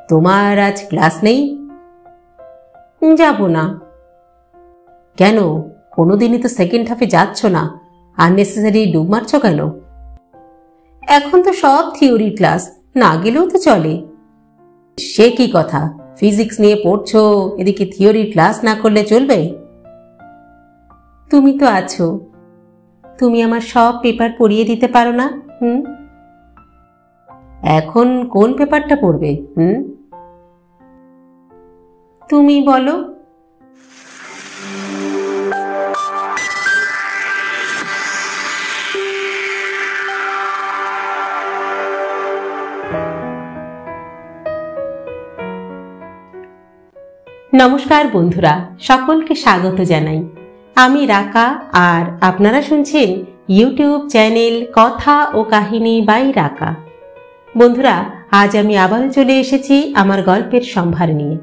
তোমার আজ ক্লাস নেই? যাব না। কেন? কোনোদিনই তো সেকেন্ড হাফে যাচ্ছ না, আননেসেসারি ডুব মারছ কেন? এখন তো সব থিওরি ক্লাস, না গেলেও তো চলে। সে কি কথা? ফিজিক্স নিয়ে পড়ছো, এদিকে থিওরির ক্লাস না করলে চলবে? তুমি তো আছো, তুমি আমার সব পেপার পড়িয়ে দিতে পারো না? এখন কোন পেপারটা পড়বে? তুমি বলো। নমস্কার বন্ধুরা, সকলকে স্বাগত জানাই। আমি রাকা, আর আপনারা শুনছেন ইউটিউব চ্যানেল কথা ও কাহিনী বাই রাকা। বন্ধুরা, আজ আমি আবারও চলে এসেছি আমার গল্পের সম্ভার নিয়ে।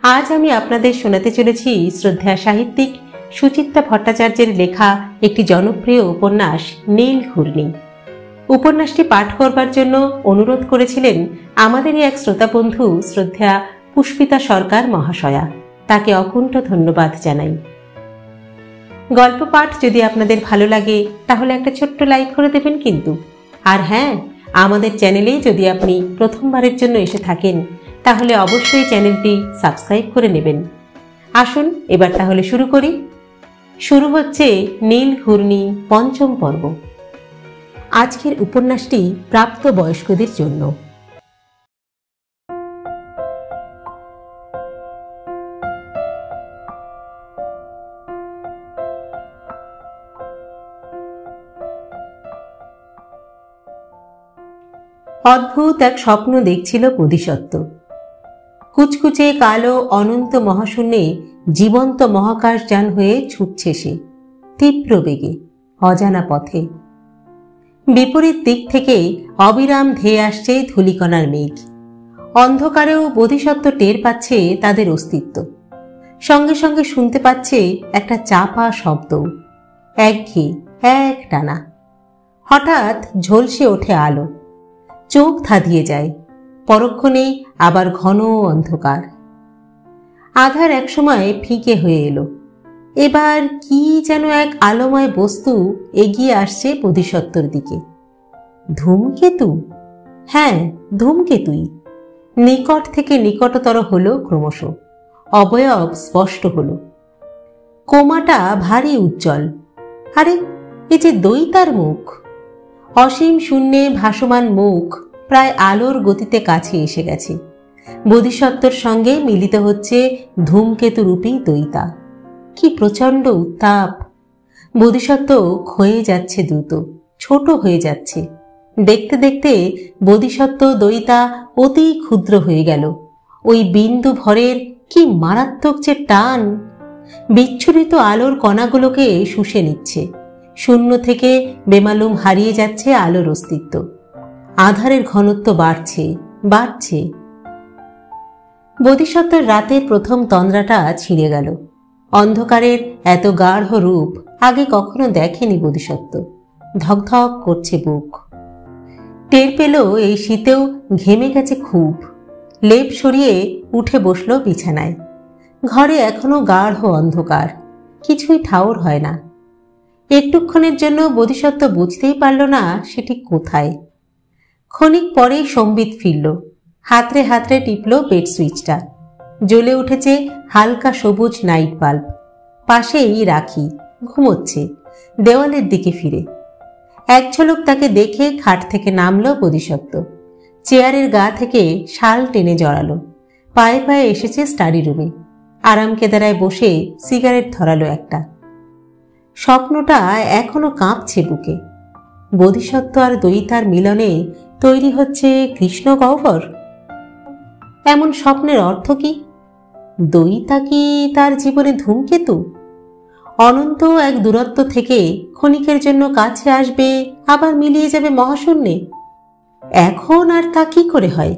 আজ আমি আপনাদের শোনাতে চলেছি শ্রদ্ধেয়া সাহিত্যিক সুচিত্রা ভট্টাচার্যের লেখা একটি জনপ্রিয় উপন্যাস নীল ঘূর্ণি। উপন্যাসটি পাঠ করবার জন্য অনুরোধ করেছিলেন আমাদেরই এক শ্রোতা বন্ধু শ্রদ্ধেয়া পুষ্পিতা সরকার মহাশয়া। তাকে অকুণ্ঠ ধন্যবাদ জানাই। গল্প পাঠ যদি আপনাদের ভালো লাগে তাহলে একটা ছোট্ট লাইক করে দেবেন কিন্তু। আর হ্যাঁ, আমাদের চ্যানেলে যদি আপনি প্রথমবারের জন্য এসে থাকেন তাহলে অবশ্যই চ্যানেলটি সাবস্ক্রাইব করে নেবেন। আসুন এবার তাহলে শুরু করি। শুরু হচ্ছে নীল ঘূর্ণি পঞ্চম পর্ব। আজকের উপন্যাসটি প্রাপ্ত বয়স্কদের জন্য। অদ্ভুত এক স্বপ্ন দেখছিল বোধিসত্ত্ব। কুচকুচে কালো অনন্ত মহাশূন্যে জীবন্ত মহাকাশযান হয়ে ছুটছে সে তীব্র বেগে, অজানা পথে। বিপরীত দিক থেকে অবিরাম ধেয়ে আসছে ধূলিকণার মেঘ। অন্ধকারেও বোধিসত্ত্ব টের পাচ্ছে তাদের অস্তিত্ব। সঙ্গে সঙ্গে শুনতে পাচ্ছে একটা চাপা শব্দ, একঘেয়ে, এক টানা। হঠাৎ ঝলসে ওঠে আলো, চোখ ধাঁধিয়ে যায়। পরক্ষণেই আবার ঘন অন্ধকার। আধার একসময় ফিকে হয়ে এলো। এবার কি যেন এক আলোময় বস্তু এগিয়ে আসছে বোধিসত্ত্বর দিকে। ধূমকেতু? হ্যাঁ, ধূমকেতুই। নিকট থেকে নিকটতর হলো ক্রমশ, অবয়ব স্পষ্ট হলো। কোমাটা ভারী উজ্জ্বল। আরে, এ যে দৈতার মুখ! অসীম শূন্যে ভাসমান মুখ প্রায় আলোর গতিতে কাছে এসে গেছে। বোধিসত্ত্বর সঙ্গে মিলিত হচ্ছে ধূমকেতুরূপী দৈতা। কি প্রচণ্ড উত্তাপ! বোধিসত্ত্ব ক্ষয়ে যাচ্ছে দ্রুত, ছোট হয়ে যাচ্ছে। দেখতে দেখতে বোধিসত্ত্ব দৈতা অতি ক্ষুদ্র হয়ে গেল। ওই বিন্দু ভরের কি মারাত্মক যে টান! বিচ্ছুরিত আলোর কণাগুলোকে শুষে নিচ্ছে। শূন্য থেকে বেমালুম হারিয়ে যাচ্ছে আলোর অস্তিত্ব। আধারের ঘনত্ব বাড়ছে, বাড়ছে। বোধিসত্ত্বর রাতের প্রথম তন্দ্রাটা ছিঁড়ে গেল। অন্ধকারের এত গাঢ় রূপ আগে কখনো দেখেনি বোধিসত্ত্ব। ধকধক করছে বুক। টের পেল এই শীতেও ঘেমে গেছে খুব। লেপ সরিয়ে উঠে বসল বিছানায়। ঘরে এখনো গাঢ় অন্ধকার, কিছুই ঠাউর হয় না। একটুক্ষণের জন্য বোধিসত্ত্ব বুঝতেই পারল না সেটি কোথায়। ক্ষণিক পরেই সম্বিত ফিরল। হাতড়ে হাতড়ে টিপল বেড সুইচটা। জ্বলে উঠেছে হালকা সবুজ নাইট বাল্ব। পাশেই রাখি, ঘুমোচ্ছে দেওয়ালের দিকে ফিরে। এক ঝলক তাকে দেখে খাট থেকে নামল বোধিসত্ত্ব। চেয়ারের গা থেকে শাল টেনে জড়ালো। পায়ে পায়ে এসেছে স্টাডি রুমে। আরাম কেদারায় বসে সিগারেট ধরালো একটা। স্বপ্নটা এখনো কাঁপছে বুকে। বোধিসত্ত্ব আর দৈতার মিলনে তৈরি হচ্ছে কৃষ্ণ গহ্বর। এমন স্বপ্নের অর্থ কি? দৈতা কি তার জীবনে ধূমকেতু? অনন্ত এক দূরত্ব থেকে ক্ষণিকের জন্য কাছে আসবে, আবার মিলিয়ে যাবে মহাশূন্যে। এখন আর তা কি করে হয়?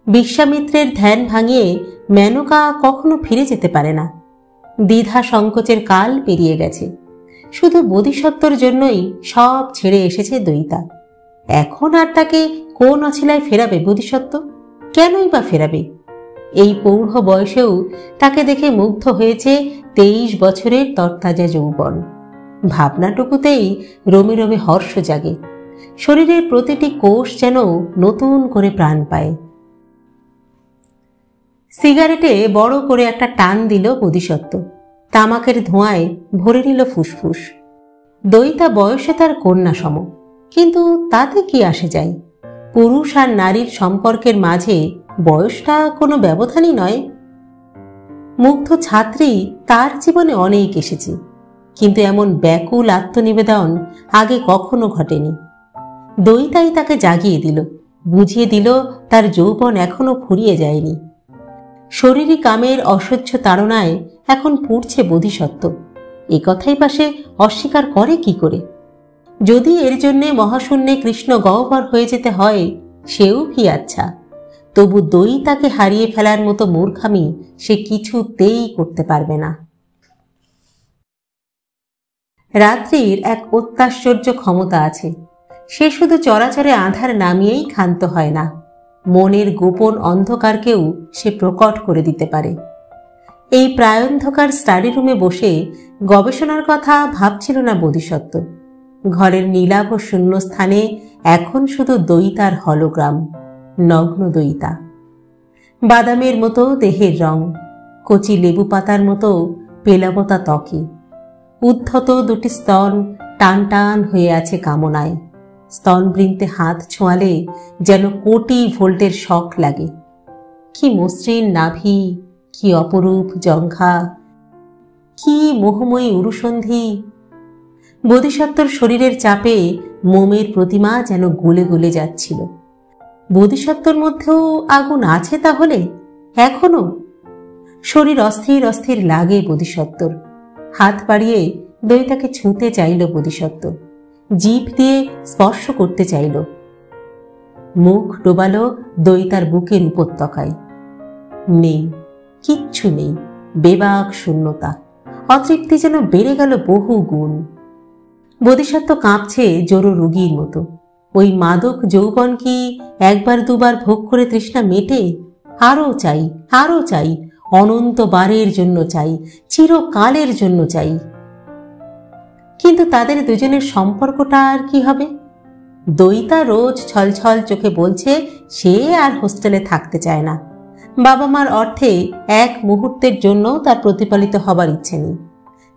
বিশ্বামিত্রের ধ্যান ভাঙিয়ে মেনকা কখনো ফিরে যেতে পারে না। দ্বিধা সংকোচের কাল পেরিয়ে গেছে। শুধু বোধিসত্ত্বর জন্যই সব ছেড়ে এসেছে দৈতা। এখন আর তাকে কোন অছিলায় ফেরাবে বোধিসত্ত্ব? কেনই বা ফেরাবে? এই পৌঢ় বয়সেও তাকে দেখে মুগ্ধ হয়েছে 23 বছরের তরতাজা যৌবন। ভাবনাটুকুতেই রোমে রোমে হর্ষ জাগে, শরীরের প্রতিটি কোষ যেন নতুন করে প্রাণ পায়। সিগারেটে বড় করে একটা টান দিল বোধিসত্ত্ব। তামাকের ধোঁয়ায় ভরে নিল ফুসফুস। দয়িতা বয়সে তার কন্যা সম, কিন্তু তাতে কি আসে যায়? পুরুষ আর নারীর সম্পর্কের মাঝে বয়সটা কোনো ব্যবধানই নয়। মুগ্ধ ছাত্রী তার জীবনে অনেক এসেছে, কিন্তু এমন ব্যাকুল আত্মনিবেদন আগে কখনো ঘটেনি। দয়িতাই তাকে জাগিয়ে দিল, বুঝিয়ে দিল তার যৌবন এখনো ফুরিয়ে যায়নি। শরীরী কামের অসহ্য তাড়নায় এখন পুড়ছে বোধিসত্ত্ব। এ কথাই বা সে অস্বীকার করে কি করে? যদি এর জন্যে মহাশূন্যে কৃষ্ণ গহ্বর হয়ে যেতে হয়, সেও কি আচ্ছা। তবু দয়িতাকে হারিয়ে ফেলার মতো মূর্খামি সে কিছুতেই করতে পারবে না। রাত্রির এক অত্যাশ্চর্য ক্ষমতা আছে, সে শুধু চরাচরে আঁধার নামিয়েই ক্ষান্ত হয় না, মনের গোপন অন্ধকারকেও সে প্রকট করে দিতে পারে। এই প্রায়ন্ধকার স্টাডি রুমে বসে গবেষণার কথা ভাবছিল না বোধিসত্ত্ব। ঘরের নীলাভ শূন্য স্থানে এখন শুধু দয়িতার হলোগ্রাম, নগ্ন দয়িতা। বাদামের মতো দেহের রং, কচি লেবু পাতার মতো পেলাবতা ত্বকে, উদ্ধত দুটি স্তন টান টান হয়ে আছে কামনায়। স্তনবৃন্তে হাত ছোঁয়ালে যেন কোটি ভোল্টের শক লাগে। কি মসৃণ নাভি, কি অপরূপ জঙ্ঘা, কি মোহময়ী উরুসন্ধি! বোধিসত্ত্বর শরীরের চাপে মোমের প্রতিমা যেন গলে গলে যাচ্ছিল। বোধিসত্ত্বর মধ্যেও আগুন আছে তাহলে এখনো? শরীর অস্থির অস্থির লাগে বোধিসত্ত্বর। হাত বাড়িয়ে দয়িতাকে ছুঁতে চাইল বোধিসত্ত্ব, জিভ দিয়ে স্পর্শ করতে চাইল। মুখ ডোবালো দয়িতার বুকের উপত্যকায়। নেই, কিচ্ছু নেই, বেবাক শূন্যতা। অতৃপ্তি যেন বেড়ে গেল বহু গুণ। বোধিসত্ত্ব কাঁপছে জোড়ো রোগীর মতো। ওই মাদক যৌবন কি একবার দুবার ভোগ করে তৃষ্ণা মেটে? আরও চাই, আরও চাই, অনন্তবারের জন্য চাই, চিরকালের জন্য চাই। কিন্তু তাদের দুজনের সম্পর্কটা আর কি হবে? দয়িতা রোজ ছলছল চোখে বলছে সে আর হোস্টেলে থাকতে চায় না। বাবা মার অর্থে এক মুহূর্তের জন্য তার প্রতিপালিত হবার ইচ্ছে নেই।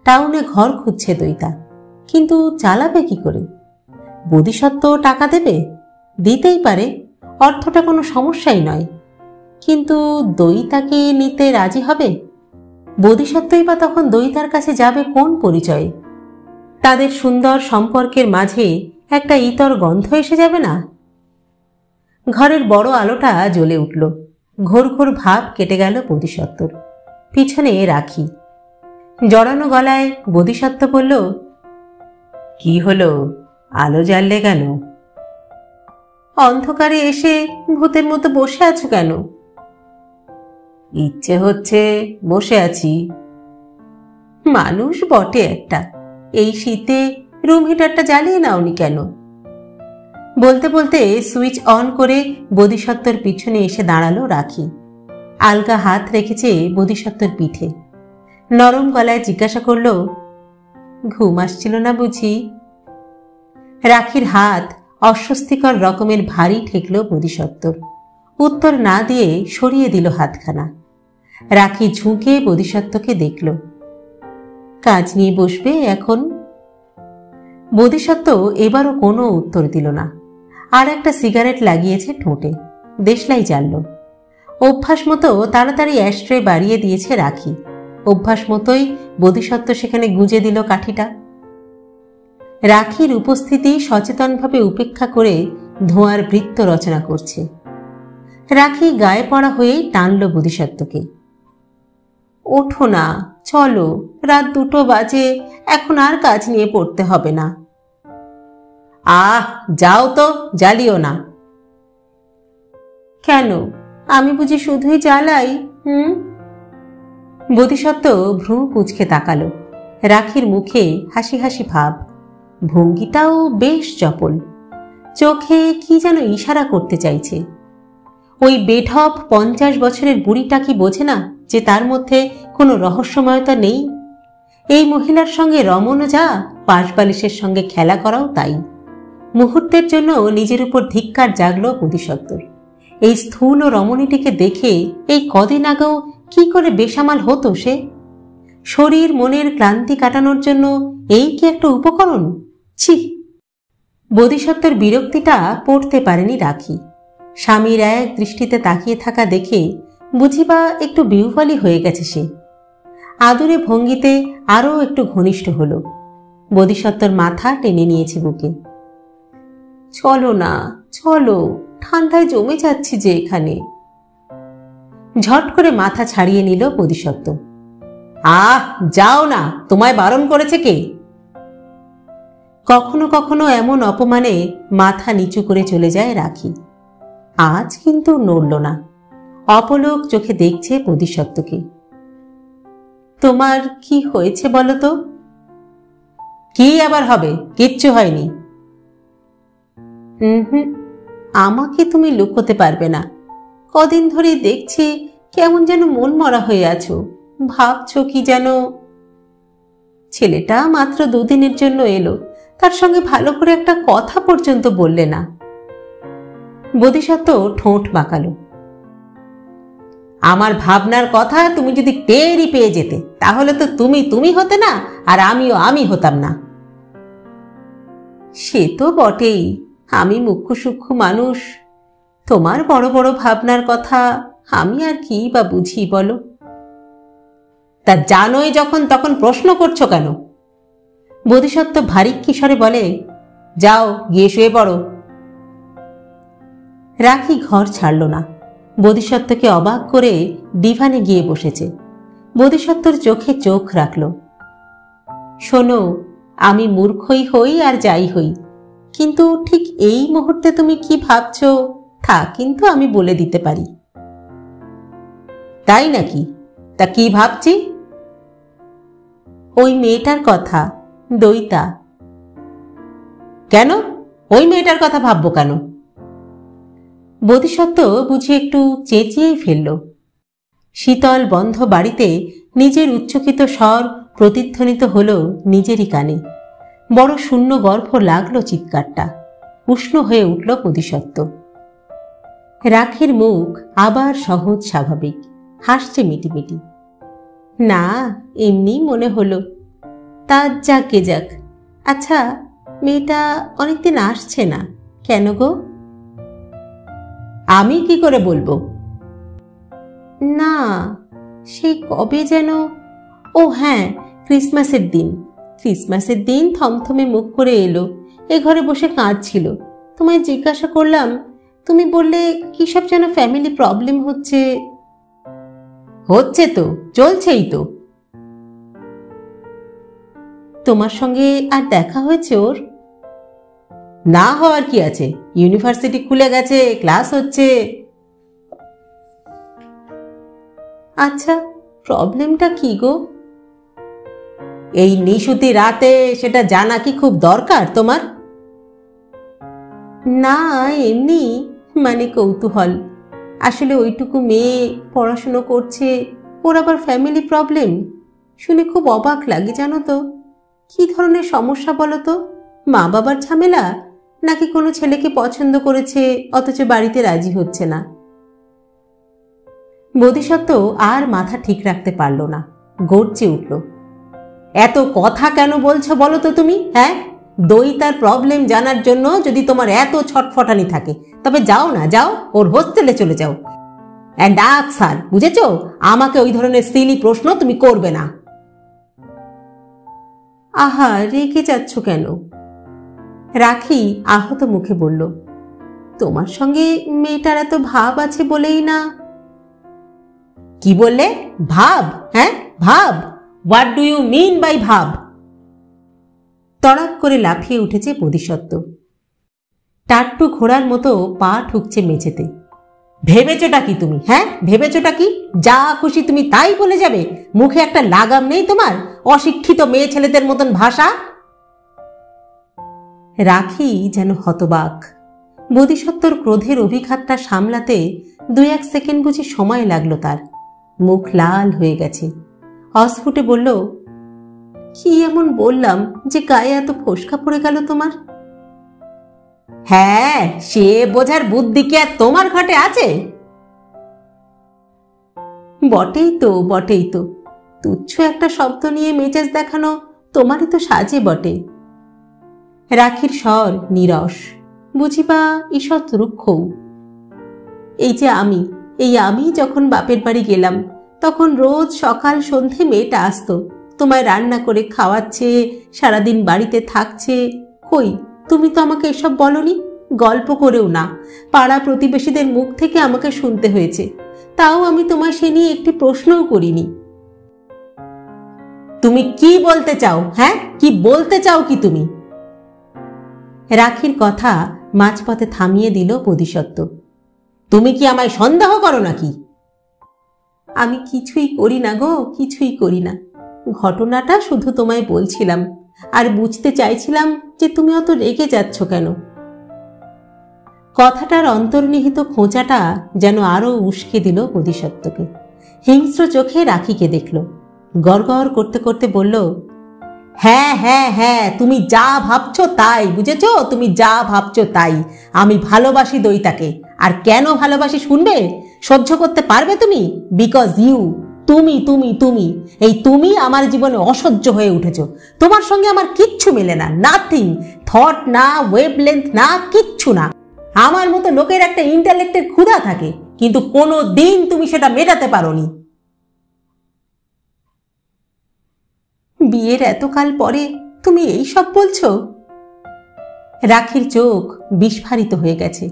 টাউনে ঘর খুঁজছে দয়িতা, কিন্তু চালাবে কি করে? বোধিসত্ত্ব টাকা দেবে? দিতেই পারে, অর্থটা কোনো সমস্যাই নয়। কিন্তু দয়িতাকে নিতে রাজি হবে? বোধিসত্ত্বই বা তখন দয়িতার কাছে যাবে কোন পরিচয়ে? তাদের সুন্দর সম্পর্কের মাঝে একটা ইতর গন্ধ এসে যাবে না? ঘরের বড় আলোটা জ্বলে উঠল। ঘোর ঘোর ভাব কেটে গেল বোধিসত্ত্বর। পিছনে রাখি। জড়ানো গলায় বোধিসত্ত্ব বলল, কি হলো, আলো জ্বাললে কেন? অন্ধকারে এসে ভূতের মতো বসে আছো কেন? ইচ্ছে হচ্ছে, বসে আছি। মানুষ বটে একটা, এই শীতে রুম হিটারটা জ্বালিয়ে নাওনি কেন? বলতে বলতে সুইচ অন করে বোধিসত্ত্বর পিছনে এসে দাঁড়ালো রাখি। আলগা হাত রেখেছে বোধিসত্ত্বর পিঠে। নরম গলায় জিজ্ঞাসা করল, ঘুম আসছিল না বুঝি? রাখির হাত অস্বস্তিকর রকমের ভারী ঠেকল বোধিসত্ত্বর। উত্তর না দিয়ে সরিয়ে দিল হাতখানা। রাখি ঝুঁকে বোধিসত্ত্বকে দেখল। কাজ নিয়ে বসবে এখন? বোধিসত্ত্ব এবারও কোনো উত্তর দিল না। আর একটা সিগারেট লাগিয়েছে ঠোঁটে, দেশলাই জ্বালল। অভ্যাস মতো তাড়াতাড়ি অ্যাশট্রে বাড়িয়ে দিয়েছে রাখি। অভ্যাস মতোই বোধিসত্ত্ব সেখানে গুঁজে দিল কাঠিটা। রাখির উপস্থিতি সচেতনভাবে উপেক্ষা করে ধোঁয়ার বৃত্ত রচনা করছে। রাখি গায়ে পড়া হয়েই টানল বোধিসত্ত্বকে। ওঠো না, চলো, রাত 2টো বাজে, এখন আর কাজ নিয়ে পড়তে হবে না। আহ, যাও তো, জ্বালিও না। কেন, আমি বুঝি শুধুই জ্বালাই? বোধিসত্ত্ব ভ্রু কুঁচকে তাকালো। রাখির মুখে হাসি হাসি ভাব, ভঙ্গিটাও বেশ চপল। চোখে কি যেন ইশারা করতে চাইছে। ওই বেঢপ 50 বছরের বুড়িটা কি বোঝে না যে তার মধ্যে কোনো রহস্যময়তা নেই? এই মহিলার সঙ্গে রমণও যা, পাশবালিশের সঙ্গে খেলা করাও তাই। মুহূর্তের জন্য নিজের উপর ধিক্কার জাগল বোধিসত্ত্বর। এই স্থূল রমণীটিকে দেখে এই কদিন আগেও কি করে বেসামাল হতো সে? শরীর মনের ক্লান্তি কাটানোর জন্য এই কি একটা উপকরণ? ছি! বোধিসত্ত্বর বিরক্তিটা পড়তে পারেনি রাখি। স্বামীর এক দৃষ্টিতে তাকিয়ে থাকা দেখে বুঝিবা একটু বিহ্বলী হয়ে গেছে সে। আদুরে ভঙ্গিতে আরও একটু ঘনিষ্ঠ হল। বোধিসত্ত্বর মাথা টেনে নিয়েছে বুকে। চলো না, চলো, ঠান্ডায় জমে যাচ্ছি যে এখানে। ঝট করে মাথা ছাড়িয়ে নিল বোধিসত্ত্ব। আহ, যাও না, তোমায় বারণ করেছে কে? কখনো কখনো এমন অপমানে মাথা নিচু করে চলে যায় রাখি। আজ কিন্তু নড়ল না, অপলক চোখে দেখছে বোধিসত্ত্বকে। তোমার কি হয়েছে বলো তো? কি আবার হবে? কিচ্ছু হয়নি। আমাকে তুমি লুকোতে পারবে না। কদিন ধরে দেখছি কেমন যেন মন মরা হয়ে আছো, ভাবছো কি যেন। ছেলেটা মাত্র 2 দিনের জন্য এলো, তার সঙ্গে ভালো করে একটা কথা পর্যন্ত বললে না। বোধিসত্ত্ব ঠোঁট বাঁকালো। আমার ভাবনার কথা তুমি যদি টেরই পেয়ে যেতে, তাহলে তো তুমি তুমি হতে না, আর আমিও আমি হতাম না। সে তো বটেই, আমি মুখ্য সূক্ষ্ম মানুষ। তোমার বড় বড় ভাবনার কথা আমি আর কি বা বুঝি বলো? তা জানোই যখন, তখন প্রশ্ন করছো কেন? বোধিসত্ত্ব ভারী কিশোরে বলে, যাও গিয়ে শুয়ে পড়ো। রাখি ঘর ছাড়ল না। বোধিসত্ত্বকে অবাক করে ডিভানে গিয়ে বসেছে। বোধিসত্ত্বর চোখে চোখ রাখল। শোনো, আমি মূর্খই হই আর যাই হই, কিন্তু ঠিক এই মুহূর্তে তুমি কি ভাবছো তা কিন্তু আমি বলে দিতে পারি। তাই নাকি? তা কি ভাবছি? ওই মেয়েটার কথা, দইতা। কেন ওই মেয়েটার কথা ভাববো কেন? বোধিসত্ত্ব বুঝি একটু চেঁচিয়েই ফেলল। শীতল বন্ধ বাড়িতে নিজের উচ্চকিত স্বর প্রতিধ্বনিত হল নিজেরই কানে। বড় শূন্য গর্ভ লাগলো চিৎকারটা। উষ্ণ হয়ে উঠল বোধিসত্ত্ব। রাখির মুখ আবার সহজ স্বাভাবিক, হাসছে মিটিমিটি। না, এমনি মনে হলো। তা যাকে যাক। আচ্ছা, মেয়েটা অনেকদিন আসছে না কেন গো? আমি কি করে বলবো? না, সেই কবে যেন। ও হ্যাঁ, ক্রিসমাসের দিন। ক্রিসমাসের দিন থমথমে মুখ করে এলো, এ ঘরে বসে কাঁদছিল। তোমায় জিজ্ঞাসা করলাম, তুমি বললে কি সব যেন ফ্যামিলি প্রবলেম হচ্ছে। হচ্ছে তো, চলছেই তো। তোমার সঙ্গে আর দেখা হয়েছে ওর? না হওয়ার কি আছে, ইউনিভার্সিটি খুলে গেছে, ক্লাস হচ্ছে। আচ্ছা, প্রবলেমটা কি গো? এই নিশুতি রাতে সেটা জানা কি খুব দরকার তোমার? না, এমনি মানে কৌতূহল। আসলে ওইটুকু মেয়ে পড়াশুনো করছে, ওর আবার ফ্যামিলি প্রবলেম শুনে খুব অবাক লাগে জানো তো। কি ধরনের সমস্যা বলো তো? মা বাবার ঝামেলা, নাকি কোনো ছেলেকে পছন্দ করেছে অথচ বাড়িতে রাজি হচ্ছে না? বোধিসত্ত্ব আর মাথা ঠিক রাখতে পারল না, গর্জে উঠল। এত কথা কেন বলছো বলো তো তুমি? হ্যাঁ, দইতার প্রবলেম জানার জন্য যদি তোমার এত ছটফটানি থাকে, তবে যাও না, যাও ওর হোস্টেলে চলে যাও। অ্যান্ড আক স্যার, বুঝেছো? আমাকে ওই ধরনের সিলি প্রশ্ন তুমি করবে না। আহা, রেগে যাচ্ছ কেন? রাখি আহত মুখে বলল, তোমার সঙ্গে মেয়েটার এত ভাব আছে বলেই না। কি বললে? ভাব? হ্যাঁ, ভাব? What do you mean by ভাব? তড়াক করে লাফিয়ে উঠেছে বোধিসত্ত্ব। টাট্টু ঘোড়ার মতো পা ঠুকছে মেঝেতে। ভেবেছোটা কি তুমি? হ্যাঁ, ভেবেছোটা কি? যা খুশি তুমি তাই বলে যাবে? মুখে একটা লাগাম নেই তোমার? অশিক্ষিত মেয়ে ছেলেদের মতন ভাষা। রাখি যেন হতবাক। বোধিসত্ত্বর ক্রোধের অভিঘাতটা সামলাতে 2-1 সেকেন্ড বুঝি সময় লাগলো তার। মুখ লাল হয়ে গেছে। অস্ফুটে বলল, কি এমন বললাম যে গায়ে এত ফোসকা পড়ে গেল তোমার? হ্যাঁ, সে বোঝার বুদ্ধি কি আর তোমার ঘটে আছে? বটেই তো, বটেই তো। তুচ্ছ একটা শব্দ নিয়ে মেজাজ দেখানো তোমারই তো সাজে বটে। রাখির স্বর নীরস, বুঝিবা ঈষৎ রুক্ষও। এই যে আমি যখন বাপের বাড়ি গেলাম, তখন রোজ সকাল সন্ধে মেয়েটা আসতো, তোমায় রান্না করে খাওয়াচ্ছে, সারাদিন বাড়িতে থাকছে। কই, তুমি তো আমাকে এসব বলনি, গল্প করেও না। পাড়া প্রতিবেশীদের মুখ থেকে আমাকে শুনতে হয়েছে, তাও আমি তোমায় সে নিয়ে একটি প্রশ্নও করিনি। তুমি কি বলতে চাও? হ্যাঁ, কি বলতে চাও কি তুমি? রাখির কথা মাঝপথে থামিয়ে দিল বোধিসত্ত্ব। তুমি কি আমায় সন্দেহ করো নাকি? আমি কিছুই করি না গো, কিছুই করি না। ঘটনাটা শুধু তোমায় বলছিলাম, আর বুঝতে চাইছিলাম যে তুমি অত রেগে যাচ্ছ কেন। কথাটার অন্তর্নিহিত খোঁচাটা যেন আরো উস্কে দিল বোধিসত্ত্বকে। হিংস্র চোখে রাখিকে দেখল, গড়গড় করতে করতে বলল, হ্যাঁ হ্যাঁ হ্যাঁ, তুমি যা ভাবছো তাই, বুঝেছো? তুমি যা ভাবছো তাই। আমি ভালোবাসি দইতাকে। আর কেন ভালোবাসি শুনবে? সহ্য করতে পারবে তুমি? বিকজ ইউ, তুমি তুমি তুমি এই তুমি আমার জীবনে অসহ্য হয়ে উঠেছো। তোমার সঙ্গে আমার কিচ্ছু মেলে না, নাথিং। থট না, ওয়েভলেন্থ না, কিচ্ছু না। আমার মতো লোকের একটা ইন্টালেক্টের ক্ষুধা থাকে, কিন্তু কোনো দিন তুমি সেটা মেটাতে পারোনি। বিয়ের এতকাল পরে তুমি এই সব বলছো? রাখির চোখ বিস্ফারিত হয়ে গেছে।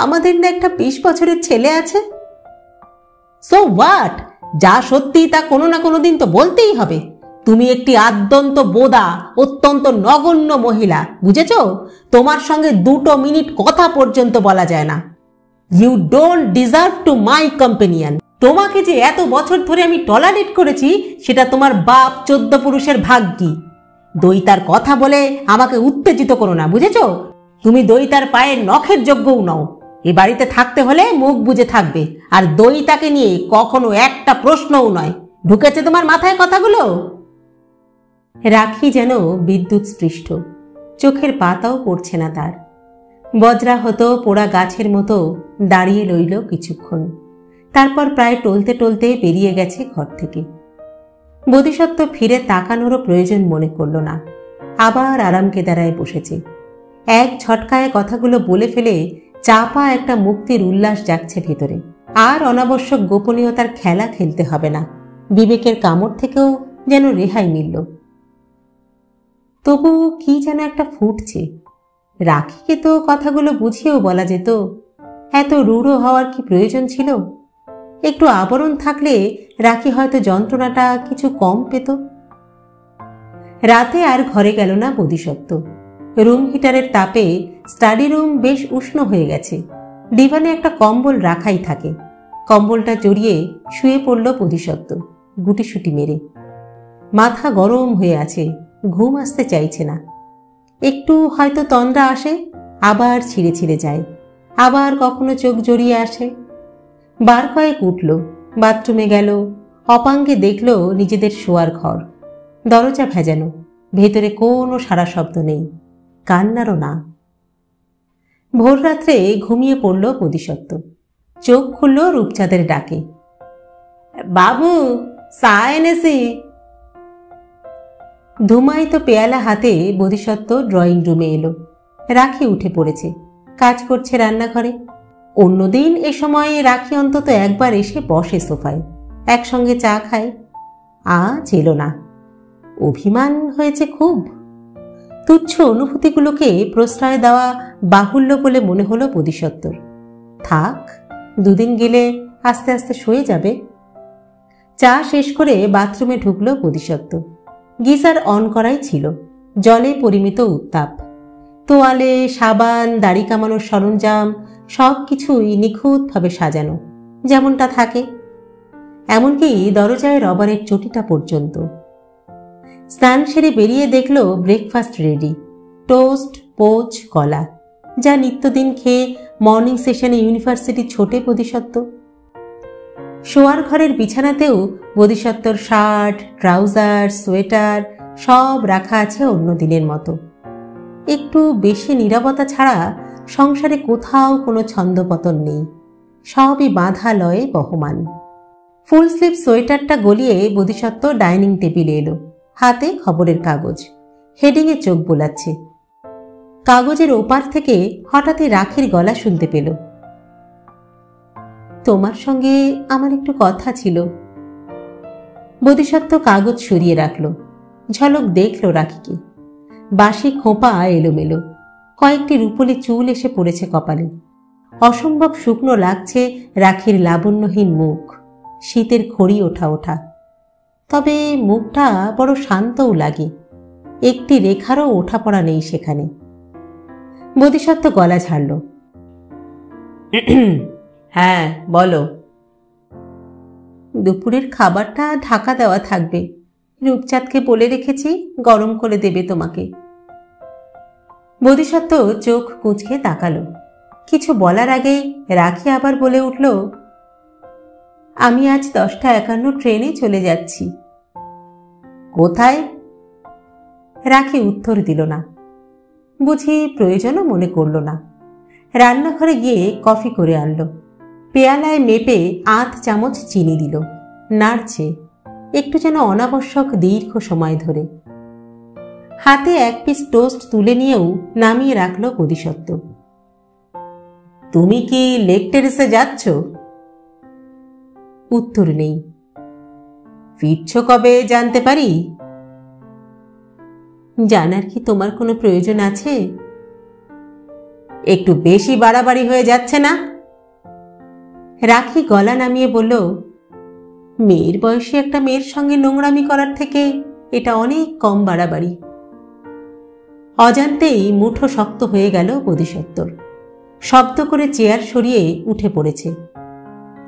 আমাদের না একটা 20 বছরের ছেলে আছে। So what? যা সত্যি তা কোনো না কোনো দিন তো বলতেই হবে। তুমি একটি আদ্যন্ত বোদা, অত্যন্ত নগণ্য মহিলা, বুঝেছ? তোমার সঙ্গে 2 মিনিট কথা পর্যন্ত বলা যায় না। You don't deserve to my companion. তোমাকে যে এত বছর ধরে আমি টলারেট করেছি, সেটা তোমার বাপ 14 পুরুষের ভাগ্যি। দইতার কথা বলে আমাকে উত্তেজিত করো না, বুঝেছ? তুমি দইতার পায়ের নখের যোগ্যও নও। এ বাড়িতে থাকতে হলে মুখ বুজে থাকবে, আর দইতাকে নিয়ে কখনো একটা প্রশ্নও নয়। ঢুকেছে তোমার মাথায় কথাগুলো? রাখি যেন বিদ্যুৎ স্পৃষ্ট, চোখের পাতাও পড়ছে না তার। বজ্রাহত পোড়া গাছের মতো দাঁড়িয়ে রইল কিছুক্ষণ, তারপর প্রায় টলতে টলতে বেরিয়ে গেছে ঘর থেকে। বোধিসত্ত্ব ফিরে তাকানোরও প্রয়োজন মনে করল না, আবার আরাম কেদারায় বসেছে। এক ঝটকায় কথাগুলো বলে ফেলে চাপা একটা মুক্তির উল্লাস জাগছে ভেতরে। আর অনাবশ্যক গোপনীয়তার খেলা খেলতে হবে না, বিবেকের কামড় থেকেও যেন রেহাই মিলল। তবু কি যেন একটা ফুটছে। রাখিকে তো কথাগুলো বুঝিয়েও বলা যেত, এত রূঢ় হওয়ার কি প্রয়োজন ছিল? একটু আবরণ থাকলে রাখি হয়তো যন্ত্রণাটা কিছু কম পেত। রাতে আর ঘরে গেল না বোধিসত্ত্ব। রুম হিটারের তাপে স্টাডি রুম বেশ উষ্ণ হয়ে গেছে। ডিভানে একটা কম্বল রাখাই থাকে। কম্বলটা জড়িয়ে শুয়ে পড়ল বোধিসত্ত্ব, গুটিসুটি মেরে। মাথা গরম হয়ে আছে, ঘুম আসতে চাইছে না। একটু হয়তো তন্দ্রা আসে, আবার ছিঁড়ে ছিঁড়ে যায়, আবার কখনো চোখ জড়িয়ে আসে। বার কয়েক উঠল, বাথরুমে গেল, অপাঙ্গে দেখল নিজেদের শোয়ার ঘর। দরজা ভেজানো, ভেতরে কোনো সারা শব্দ নেই, কান্নারও না। ভোররাত্রে ঘুমিয়ে পড়ল বোধিসত্ত্ব। চোখ খুলল রূপচাঁদের ডাকে, বাবু চা এনেছি। ধুমায়িত পেয়ালা হাতে বোধিসত্ত্ব ড্রয়িং রুমে এলো। রাখি উঠে পড়েছে, কাজ করছে রান্নাঘরে। অন্যদিন এ সময়ে রাখি অন্তত একবার এসে বসে সোফায়, একসঙ্গে চা খায়। আজ এলো না। অভিমান হয়েছে খুব। তুচ্ছ অনুভূতিগুলোকে প্রশ্রয় দেওয়া বাহুল্য বলে মনে হলো বোধিসত্ত্বর। থাক, 2 দিন গেলে আস্তে আস্তে সয়ে যাবে। চা শেষ করে বাথরুমে ঢুকল বোধিসত্ত্ব। গিজার অন করাই ছিল, জলে পরিমিত উত্তাপ। তোয়ালে, সাবান, দাড়ি কামানোর সরঞ্জাম সব কিছুই নিখুঁতভাবে সাজানো, যেমনটা থাকে। এমনকি দরজায় রবারের চটিটা পর্যন্ত। স্নান সেরে বেরিয়ে দেখল ব্রেকফাস্ট রেডি। টোস্ট, পোচ, কলা। যা নিত্যদিন খেয়ে মর্নিং সেশনে ইউনিভার্সিটি ছোটে বোধিসত্ত্ব। শোয়ার ঘরের বিছানাতেও বোধিসত্ত্বর শার্ট, ট্রাউজার, সোয়েটার সব রাখা আছে অন্য দিনের মতো। একটু বেশি নীরবতা ছাড়া সংসারে কোথাও কোনো ছন্দপতন নেই, সবই বাঁধা লয়ে বহমান। ফুল স্লিভ সোয়েটারটা গলিয়ে বোধিসত্ত্ব ডাইনিং টেবিলে এলো, হাতে খবরের কাগজ, হেডিংয়ে চোখ বোলাচ্ছে। কাগজের ওপার থেকে হঠাৎই রাখির গলা শুনতে পেল। তোমার সঙ্গে আমার একটু কথা ছিল। বোধিসত্ত্ব কাগজ সরিয়ে রাখল, ঝলক দেখল রাখিকে। বাসি খোঁপা এলোমেলো, কয়েকটি রূপলি চুল এসে পড়েছে কপালে। অসম্ভব শুকনো লাগছে রাখির লাবণ্যহীন মুখ, শীতের খড়ি ওঠা ওঠা। তবে মুখটা বড় শান্তও লাগে, একটি রেখারও ওঠা পড়া নেই সেখানে। বোধিসত্ত্ব গলা ঝাড়ল। হ্যাঁ বলো। দুপুরের খাবারটা ঢাকা দেওয়া থাকবে, রূপচাঁদকে বলে রেখেছি গরম করে দেবে তোমাকে। বোধিসত্ত্ব চোখ কুঁচকে তাকালো। কিছু বলার আগেই রাখি আবার বলে উঠল, আমি আজ 10:51 ট্রেনে চলে যাচ্ছি। কোথায়? রাখি উত্তর দিল না, বুঝি প্রয়োজনও মনে করল না। রান্নাঘরে গিয়ে কফি করে আনলো, পেয়ালায় মেপে 8 চামচ চিনি দিল, নাড়ছে একটু যেন অনাবশ্যক দীর্ঘ সময় ধরে। হাতে 1 পিস টোস্ট তুলে নিয়েও নামিয়ে রাখল বোধিসত্ত্ব। তুমি কি লেক টেরেসে যাচ্ছ? উত্তর নেই। ফিরছ কবে জানতে পারি? জানার কি তোমার কোনো প্রয়োজন আছে? একটু বেশি বাড়াবাড়ি হয়ে যাচ্ছে না? রাখি গলা নামিয়ে বলল, মেয়ের বয়সী একটা মেয়ের সঙ্গে নোংরামি করার থেকে এটা অনেক কম বাড়াবাড়ি। অজান্তেই মুঠো শক্ত হয়ে গেল বোধিসত্ত্বর। শব্দ করে চেয়ার সরিয়ে উঠে পড়েছে।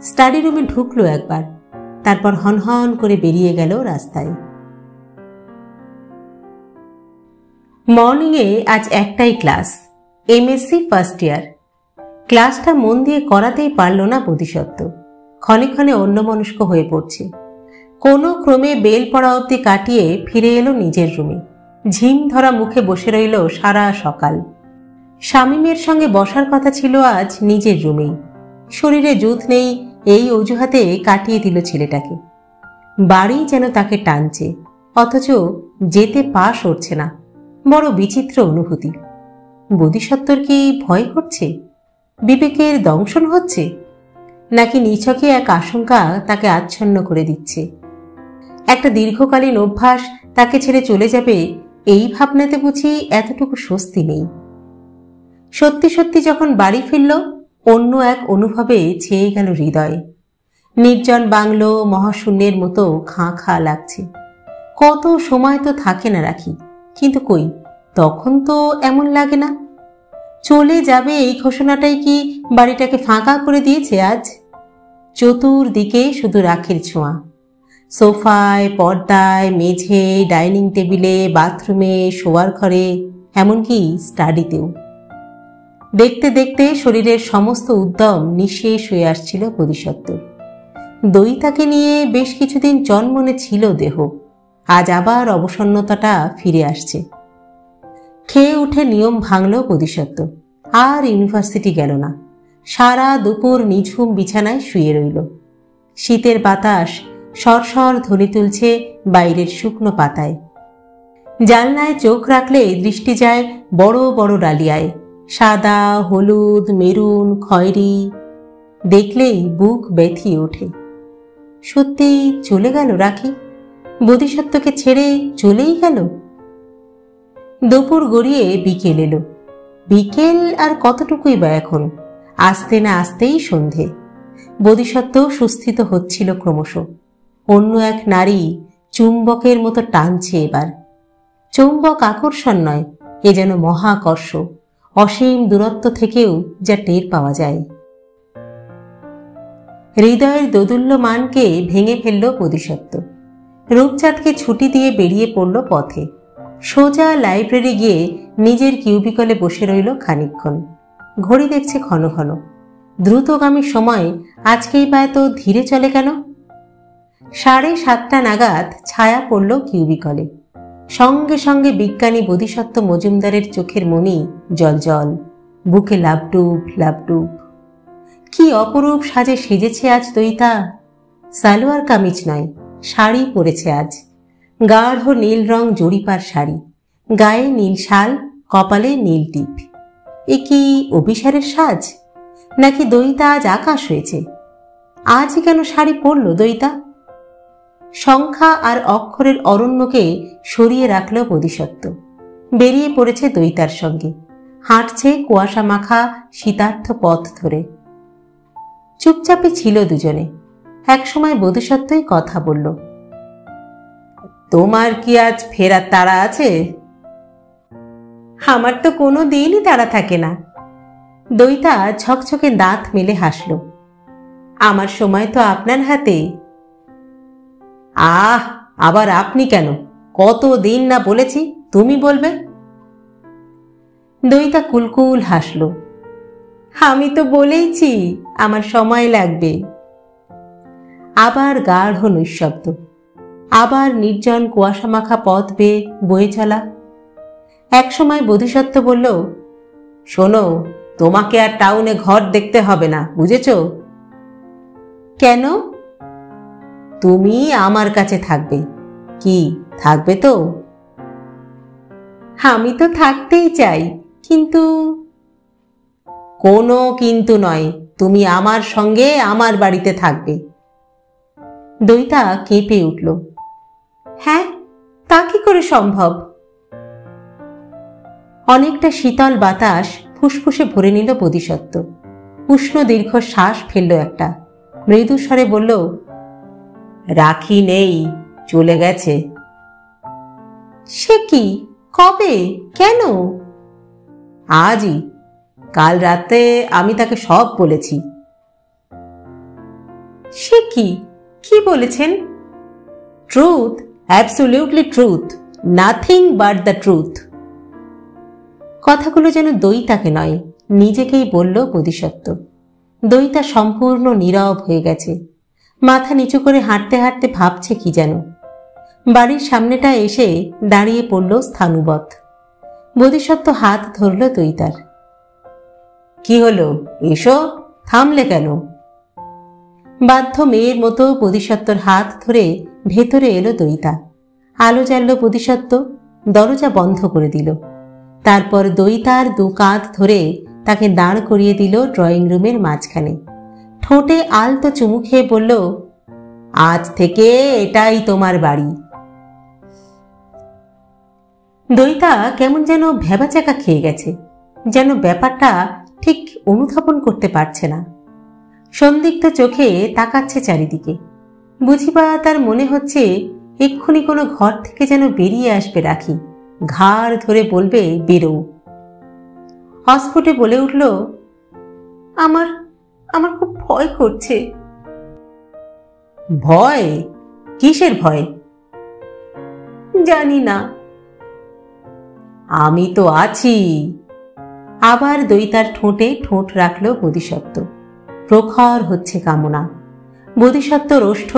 স্টাডি রুমে ঢুকলো একবার, তারপর হনহন করে বেরিয়ে গেল রাস্তায়। মর্নিংয়ে আজ একটাই ক্লাস, এমএসসি ফার্স্ট ইয়ার। ক্লাসটা মন দিয়ে করাতেই পারল না বোধিসত্ত্ব, ক্ষণে ক্ষণে অন্যমনস্ক হয়ে পড়ছে। কোনো ক্রমে বেল পড়া অবধি কাটিয়ে ফিরে এলো নিজের রুমে। ঝিম ধরা মুখে বসে রইল সারা সকাল। শামীমের সঙ্গে বসার কথা ছিল আজ নিজের রুমেই, শরীরে জুত নেই এই অজুহাতে কাটিয়ে দিল ছেলেটাকে। বাড়ি যেন তাকে টানছে, অথচ যেতে পা সরছে না। বড় বিচিত্র অনুভূতি। বোধিসত্ত্বর কি ভয় করছে? বিবেকের দংশন হচ্ছে? নাকি নিছকে এক আশঙ্কা তাকে আচ্ছন্ন করে দিচ্ছে? একটা দীর্ঘকালীন অভ্যাস তাকে ছেড়ে চলে যাবে, এই ভাবনাতে বুঝি এতটুকু স্বস্তি নেই। সত্যি সত্যি যখন বাড়ি ফিরল, অন্য এক অনুভবে ছেয়ে গেল হৃদয়। নির্জন বাংলো মহাশূন্যের মতো খাঁ খাঁ লাগছে। কত সময় তো থাকে না রাখি, কিন্তু কই তখন তো এমন লাগে না। চলে যাবে এই ঘোষণাটাই কি বাড়িটাকে ফাঁকা করে দিয়েছে আজ? চতুর্দিকে শুধু রাখির ছোঁয়া, সোফায়, পর্দায়, মেঝে, ডাইনিং টেবিলে, বাথরুমে, শোয়ার ঘরে, এমনকি স্টাডিতেও। দেখতে দেখতে শরীরের সমস্ত উদ্যম নিঃশেষ হয়ে আসছিল বোধিসত্ত্বর। দইতাকে নিয়ে বেশ কিছুদিন চনমনে ছিল দেহ, আজ আবার অবসন্নতাটা ফিরে আসছে। খেয়ে উঠে নিয়ম ভাঙল বোধিসত্ত্ব, আর ইউনিভার্সিটি গেল না। সারা দুপুর নিঝুম বিছানায় শুয়ে রইল। শীতের বাতাস সরসর ধ্বনি তুলছে বাইরের শুকনো পাতায়। জানলায় চোখ রাখলে দৃষ্টি যায় বড় বড় ডালিয়ায়, সাদা, হলুদ, মেরুন, খয়েরি। দেখলেই বুক ব্যথিয়ে ওঠে। সত্যি চলে গেল রাখি? বোধিসত্ত্বকে ছেড়ে চলেই গেল? দুপুর গড়িয়ে বিকেল এলো। বিকেল আর কতটুকুই বা এখন, আসতে না আসতেই সন্ধে। বোধিসত্ত্ব সুস্থিত হচ্ছিল ক্রমশ। অন্য এক নারী চুম্বকের মতো টানছে এবার। চুম্বক আকর্ষণ নয়, এ যেন মহাকর্ষ, অসীম দূরত্ব থেকেও যা টের পাওয়া যায়। হৃদয়ের দোদুল্যমানকে ভেঙে ফেলল বোধিসত্ত্ব। রূপচাঁদকে ছুটি দিয়ে বেরিয়ে পড়ল পথে। সোজা লাইব্রেরি গিয়ে নিজের কিউবিকলে বসে রইল খানিকক্ষণ। ঘড়ি দেখছে ঘন ঘন। দ্রুতগামী সময় আজকেই বা এত ধীরে চলে কেন? 7:30 নাগাদ ছায়া পড়ল কিউবিকলে। সঙ্গে সঙ্গে বিজ্ঞানী বোধিসত্ত্ব মজুমদারের চোখের মনি জল, বুকে লাবডুব লাবডুব। কি অপরূপ সাজে সেজেছে আজ দইতা! সালোয়ার কামিজ নয়, শাড়ি পরেছে আজ। গাঢ় নীল রং জরিপার শাড়ি, গায়ে নীল শাল, কপালে নীল টিপ। এ কি অভিসারের সাজ, নাকি দইতা আজ আকাশ হয়েছে? আজই কেন শাড়ি পরল দইতা? সংখ্যা আর অক্ষরের অরণ্যকে সরিয়ে রাখল বোধিসত্ত্ব। বেরিয়ে পড়েছে দইতার সঙ্গে, হাঁটছে কুয়াশা মাখা শীতার্থ পথ ধরে। চুপচাপে ছিল দুজনে। একসময় বোধিসত্ত্বই কথা বলল, তোমার কি আজ ফেরার তাড়া আছে? আমার তো কোনো দিনই তাড়া থাকে না। দইতা ঝকঝকে দাঁত মেলে হাসল। আমার সময় তো আপনার হাতে। আহ, আবার আপনি কেন? কত দিন না বলেছি তুমি বলবে। দইতা কুলকুল হাসল। আমি তো বলেইছি আমার সময় লাগবে। আবার গাঢ় নিঃশব্দ, আবার নির্জন কুয়াশা মাখা পথ বেয়ে বয়ে চলা। একসময় বোধিসত্ত্ব বলল, শোনো, তোমাকে আর টাউনে ঘর দেখতে হবে না, বুঝেছ? কেন? তুমি আমার কাছে থাকবে। কি থাকবে তো? আমি তো থাকতেই চাই, কিন্তু। কোনো কিন্তু নয়, তুমি আমার সঙ্গে আমার বাড়িতে থাকবে। দইতা কেঁপে উঠল। হ্যাঁ, তা কি করে সম্ভব? অনেকটা শীতল বাতাস ফুসফুসে ভরে নিল বোধিসত্ত্ব। উষ্ণ দীর্ঘ শ্বাস ফেলল একটা। মৃদু স্বরে বলল, রাখি নেই, চলে গেছে। সে কি? কবে? কেন? আজই। কাল রাতে আমি তাকে সব বলেছি। সে কি? কি বলেছেন? Truth, absolutely truth, nothing but the truth. কথাগুলো যেন দইতাকে নয়, নিজেকেই বলল বোধিসত্ত্ব। দইতা সম্পূর্ণ নীরব হয়ে গেছে। মাথা নিচু করে হাঁটতে হাঁটতে ভাবছে কি যেন। বাড়ির সামনেটা এসে দাঁড়িয়ে পড়ল স্থাণুবৎ। বোধিসত্ত্ব হাত ধরল দইতার। কি হলো? এসো, থামলে কেন? বাধ্য মেয়ের মতো বোধিসত্ত্বর হাত ধরে ভেতরে এলো দইতা। আলো জ্বালল বোধিসত্ত্ব, দরজা বন্ধ করে দিল। তারপর দইতার দু কাঁধ ধরে তাকে দাঁড় করিয়ে দিল ড্রয়িং রুমের মাঝখানে। ঠোঁটে আলতো চুমু খেয়ে বলল, আজ থেকে এটাই তোমার বাড়ি। দইতা কেমন যেন ভ্যাবাচাকা খেয়ে গেছে, যেন ব্যাপারটা ঠিক অনুধাবন করতে পারছে না। সন্দিগ্ধ চোখে তাকাচ্ছে চারিদিকে। বুঝিবা তার মনে হচ্ছে এক্ষুনি কোনো ঘর থেকে যেন বেরিয়ে আসবে রাখি, ঘাড় ধরে বলবে, বেরো। অস্ফুটে বলে উঠল, আমার আমার খুব ভয় করছে। ভয়? কিসের ভয়? জানি না। আমি তো আছি। আবার দইতার ঠোঁটে ঠোঁট রাখল বোধিসত্ত্ব। প্রখর হচ্ছে কামনা। বোধিসত্ত্বর ওষ্ঠ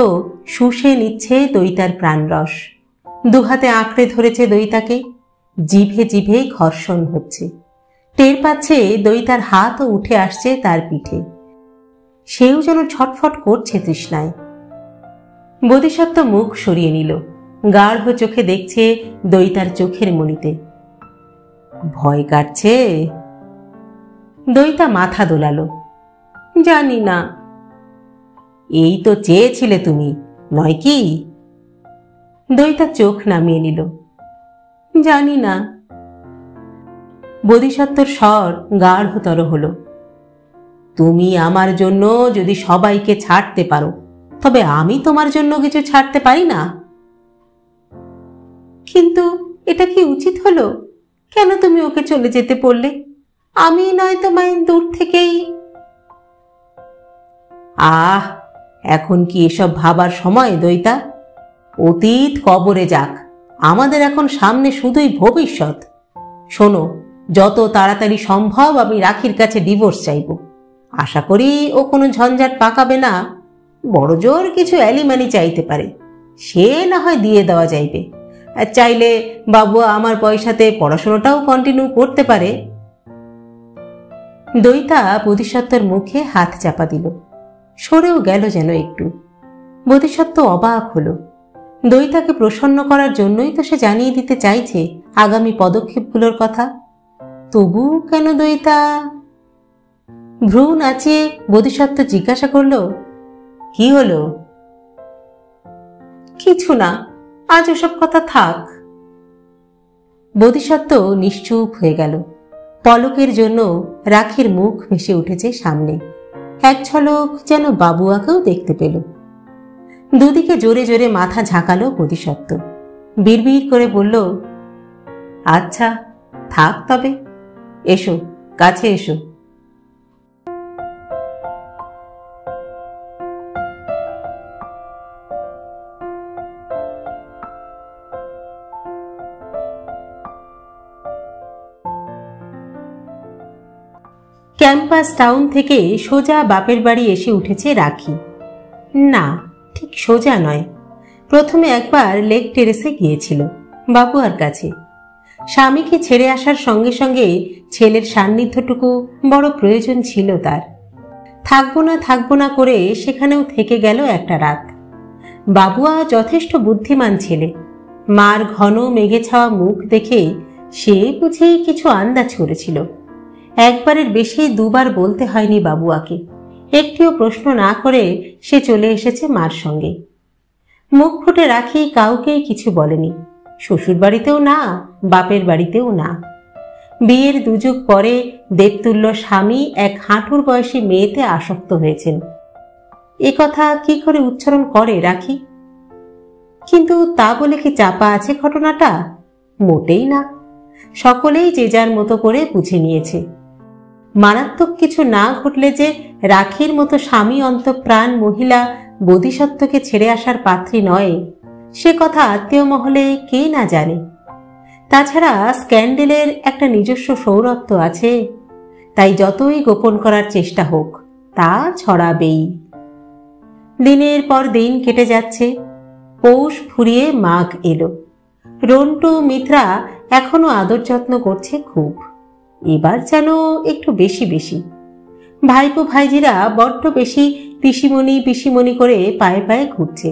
শুষে নিচ্ছে দইতার প্রাণরস। দুহাতে আঁকড়ে ধরেছে দইতাকে। জিভে জিভে ঘর্ষণ হচ্ছে। টের পাচ্ছে দইতার হাতও উঠে আসছে তার পিঠে। সেও যেন ছটফট করছে তৃষ্ণায়। বোধিসত্ত্ব মুখ সরিয়ে নিল। গাঢ় চোখে দেখছে দইতার চোখের মণিতে। ভয় কাটছে? দইতা মাথা দোলালো। জানি না। এই তো চেয়েছিলে তুমি, নয় কি? দইতা চোখ নামিয়ে নিল। জানি না। বোধিসত্ত্বর স্বর গাঢ়তর হল। তুমি আমার জন্য যদি সবাইকে ছাড়তে পারো, তবে আমি তোমার জন্য কিছু ছাড়তে পারি না? কিন্তু এটা কি উচিত হলো? কেন তুমি ওকে চলে যেতে বললে? আমি নয় তোমায় দূর থেকেই। আহ, এখন কি এসব ভাবার সময় দইতা? অতীত কবরে যাক, আমাদের এখন সামনে শুধুই ভবিষ্যৎ। শোনো, যত তাড়াতাড়ি সম্ভব আমি রাখির কাছে ডিভোর্স চাইব। আশা করি ও কোনো ঝঞ্ঝাট পাকাবে না। বড় জোর কিছু অ্যালিমানি চাইতে পারে, সে না হয় দিয়ে দেওয়া যাইবে। আর চাইলে বাবু আমার পয়সাতে পড়াশোনাটাও কন্টিনিউ করতে পারে। দইতা বোধিসত্ত্বর মুখে হাত চাপা দিল, সরেও গেল যেন একটু। বোধিসত্ত্ব অবাক হলো। দইতাকে প্রসন্ন করার জন্যই তো সে জানিয়ে দিতে চাইছে আগামী পদক্ষেপগুলোর কথা। তবু কেন দইতা? ভ্রু নাচিয়ে বোধিসত্ত্ব জিজ্ঞাসা করল, কি হলো? কিছু না, আজ ওসব কথা থাক। বোধিসত্ত্ব নিশ্চুপ হয়ে গেল। পলকের জন্য রাখির মুখ ভেসে উঠেছে সামনে। এক ঝলক যেন বাবুয়াকেও দেখতে পেল। দুদিকে জোরে জোরে মাথা ঝাঁকালো বোধিসত্ত্ব। বিড়বিড় করে বলল, আচ্ছা থাক তবে, এসো কাছে এসো। ক্যাম্পাস টাউন থেকে সোজা বাপের বাড়ি এসে উঠেছে রাখি। না, ঠিক সোজা নয়। প্রথমে একবার লেক টেরেসে গিয়েছিল বাবুয়ার কাছে। স্বামীকে ছেড়ে আসার সঙ্গে সঙ্গে ছেলের সান্নিধ্যটুকু বড় প্রয়োজন ছিল তার। থাকবো না করে সেখানেও থেকে গেল একটা রাত। বাবুয়া যথেষ্ট বুদ্ধিমান ছেলে। মার ঘন মেঘে ছাওয়া মুখ দেখে সে বুঝি কিছু আন্দাজ করেছিল। একবারের বেশি দুবার বলতে হয়নি বাবুয়াকে। একটিও প্রশ্ন না করে সে চলে এসেছে মার সঙ্গে। মুখ ফুটে রাখি কাউকেই কিছু বলেনি, শ্বশুর বাড়িতেও না, বাপের বাড়িতেও না। বিয়ের দুযুগ পরে দেবতুল্য স্বামী এক হাঁটুর বয়সী মেয়েতে আসক্ত হয়েছেন। এ কথা কি করে উচ্চারণ করে রাখি? কিন্তু তা বলে কি চাপা আছে ঘটনাটা? মোটেই না। সকলেই যে যার মতো করে বুঝে নিয়েছে। মারাত্মক কিছু না ঘটলে যে রাখির মতো স্বামী অন্তঃপ্রাণ মহিলা বোধিসত্ত্বকে ছেড়ে আসার পাত্রী নয়, সে কথা আত্মীয় মহলে কে না জানে। তাছাড়া স্ক্যান্ডেলের একটা নিজস্ব সৌরত্ব আছে, তাই যতই গোপন করার চেষ্টা হোক তা ছড়াবেই। দিনের পর দিন কেটে যাচ্ছে। পৌষ ফুরিয়ে মাঘ এলো। রন্টু মিত্রা এখনো আদর যত্ন করছে খুব, এবার যেন একটু বেশি বেশি। ভাইপো ভাইজিরা বড্ড বেশি পিসিমণি করে পায়ে পায়ে ঘুরছে।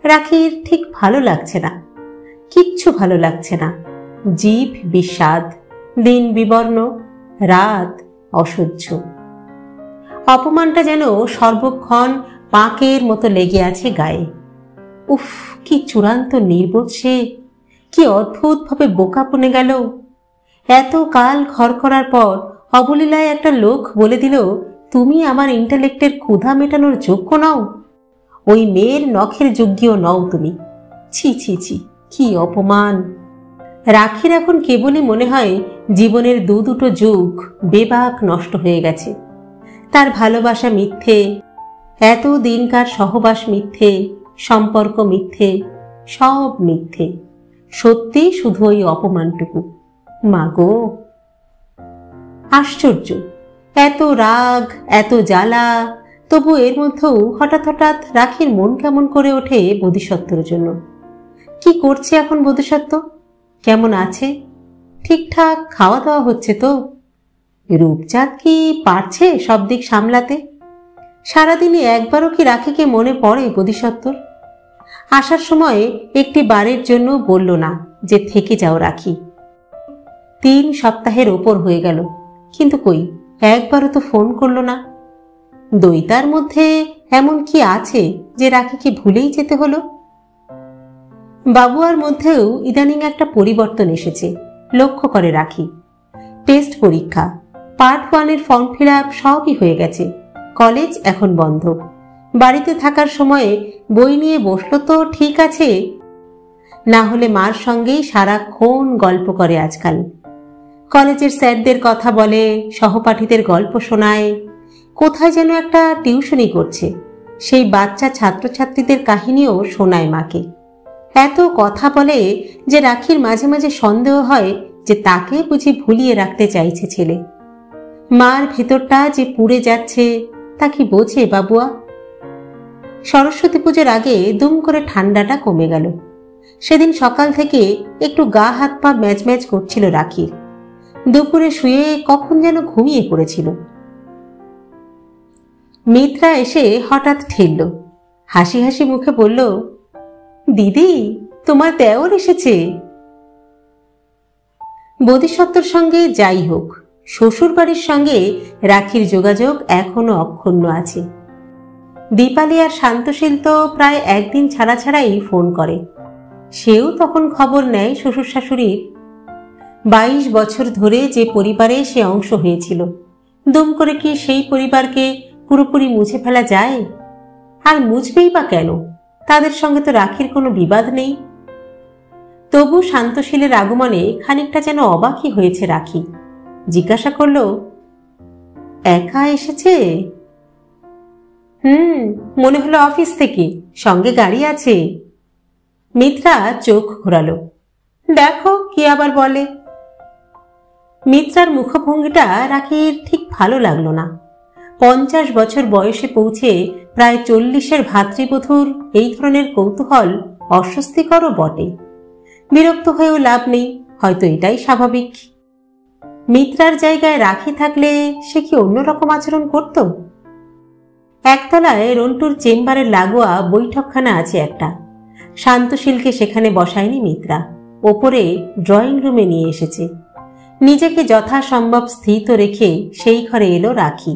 রাখির ঠিক ভালো লাগছে না, কিচ্ছু ভালো লাগছে না। জিভ বিস্বাদ, দিন বিবর্ণ, রাত অসহ্য। অপমানটা যেন সর্বক্ষণ পাঁকের মতো লেগে আছে গায়ে। উফ, কি চূড়ান্ত নির্বোধ সে! কি অদ্ভুতভাবে বোকা বনে গেল! এত কাল ঘর করার পর অবলীলায় একটা লোক বলে দিল, তুমি আমার ইন্টেলেক্টের ক্ষুধা মেটানোর যোগ্য নও। ওই মেয়ের নখের যোগ্যও নও তুমি। ছি ছি ছি, কি অপমান! রাখির এখন কেবলই মনে হয় জীবনের দুটো যুগ বেবাক নষ্ট হয়ে গেছে। তার ভালোবাসা মিথ্যে, এত দিনকার সহবাস মিথ্যে, সম্পর্ক মিথ্যে, সব মিথ্যে। সত্যি শুধু ওই অপমানটুকু। মাগো, আশ্চর্য! এত রাগ, এত জ্বালা, তবু এর মধ্যেও হঠাৎ হঠাৎ রাখির মন কেমন করে ওঠে বোধিসত্ত্বর জন্য। কি করছে এখন বোধিসত্ত্ব? কেমন আছে? ঠিকঠাক খাওয়া দাওয়া হচ্ছে তো? রূপচাঁদ কি পারছে সব দিক সামলাতে? সারাদিনে একবারও কি রাখিকে মনে পড়ে বোধিসত্ত্বর? আসার সময় একটি বারের জন্য বলল না যে থেকে যাও রাখি। 3 সপ্তাহের ওপর হয়ে গেল, কিন্তু কই একবারও তো ফোন করলো না। দইতার মধ্যে এমন কি আছে যে রাখিকে ভুলেই যেতে হলো? বাবুয়ার মধ্যেও ইদানিং একটা পরিবর্তন এসেছে, লক্ষ্য করে রাখি। টেস্ট পরীক্ষা, পার্ট 1-এর ফর্ম ফিল আপ সবই হয়ে গেছে। কলেজ এখন বন্ধ। বাড়িতে থাকার সময়ে বই নিয়ে বসলো তো ঠিক আছে, না হলে মার সঙ্গেই সারাক্ষণ গল্প করে আজকাল। কলেজের স্যারদের কথা বলে, সহপাঠীদের গল্প শোনায়, কোথায় যেন একটা টিউশনি করছে, সেই বাচ্চা ছাত্রছাত্রীদের কাহিনীও শোনায় মাকে। এত কথা বলে যে রাখির মাঝে মাঝে সন্দেহ হয় যে তাকে বুঝি ভুলিয়ে রাখতে চাইছে ছেলে। মার ভেতরটা যে পুড়ে যাচ্ছে তা কি বোঝে বাবুয়া? সরস্বতী পুজোর আগে দুম করে ঠান্ডাটা কমে গেল। সেদিন সকাল থেকে একটু গা হাত পা ম্যাচ ম্যাচ করছিল রাখির। দুপুরে শুয়ে কখন যেন ঘুমিয়ে পড়েছিল। মিত্রা এসে হঠাৎ ঠেলল, হাসি হাসি মুখে বলল, দিদি, তোমার দেওর এসেছে। বোধিসত্ত্বর সঙ্গে যাই হোক, শ্বশুর বাড়ির সঙ্গে রাখির যোগাযোগ এখনো অক্ষুণ্ণ আছে। দীপালি আর শান্তশীল তো প্রায় একদিন ছাড়া ছাড়াই ফোন করে। সেও তখন খবর নেয় শ্বশুর শাশুড়ির। 22 বছর ধরে যে পরিবারে সে অংশ হয়েছিল, দুম করে কি সেই পরিবারকে পুরোপুরি মুছে ফেলা যায়? আর মুছবেই বা কেন? তাদের সঙ্গে তো রাখির কোনো বিবাদ নেই। তবু শান্তশীলের আগমনে খানিকটা যেন অবাকই হয়েছে রাখি। জিজ্ঞাসা করল, একা এসেছে? মনে হলো অফিস থেকে, সঙ্গে গাড়ি আছে। মিত্রা চোখ ঘোরালো, দেখো কি আবার বলে। মিত্রার মুখভঙ্গিটা রাখির ঠিক ভালো লাগলো না। 50 বছর বয়সে পৌঁছে প্রায় 40-এর ভাতৃবধূর এই ধরনের কৌতূহল অস্বস্তিকরও বটে। বিরক্ত হয়েও লাভ নেই, হয়তো এটাই স্বাভাবিক। মিত্রার জায়গায় রাখি থাকলে সে কি অন্যরকম আচরণ করত? একতলায় রন্টুর চেম্বারের লাগোয়া বৈঠকখানা আছে একটা। শান্তশীলকে সেখানে বসায়নি মিত্রা, ওপরে ড্রয়িং রুমে নিয়ে এসেছে। নিজেকে যথাসম্ভব স্থিত রেখে সেই ঘরে এলো রাখি।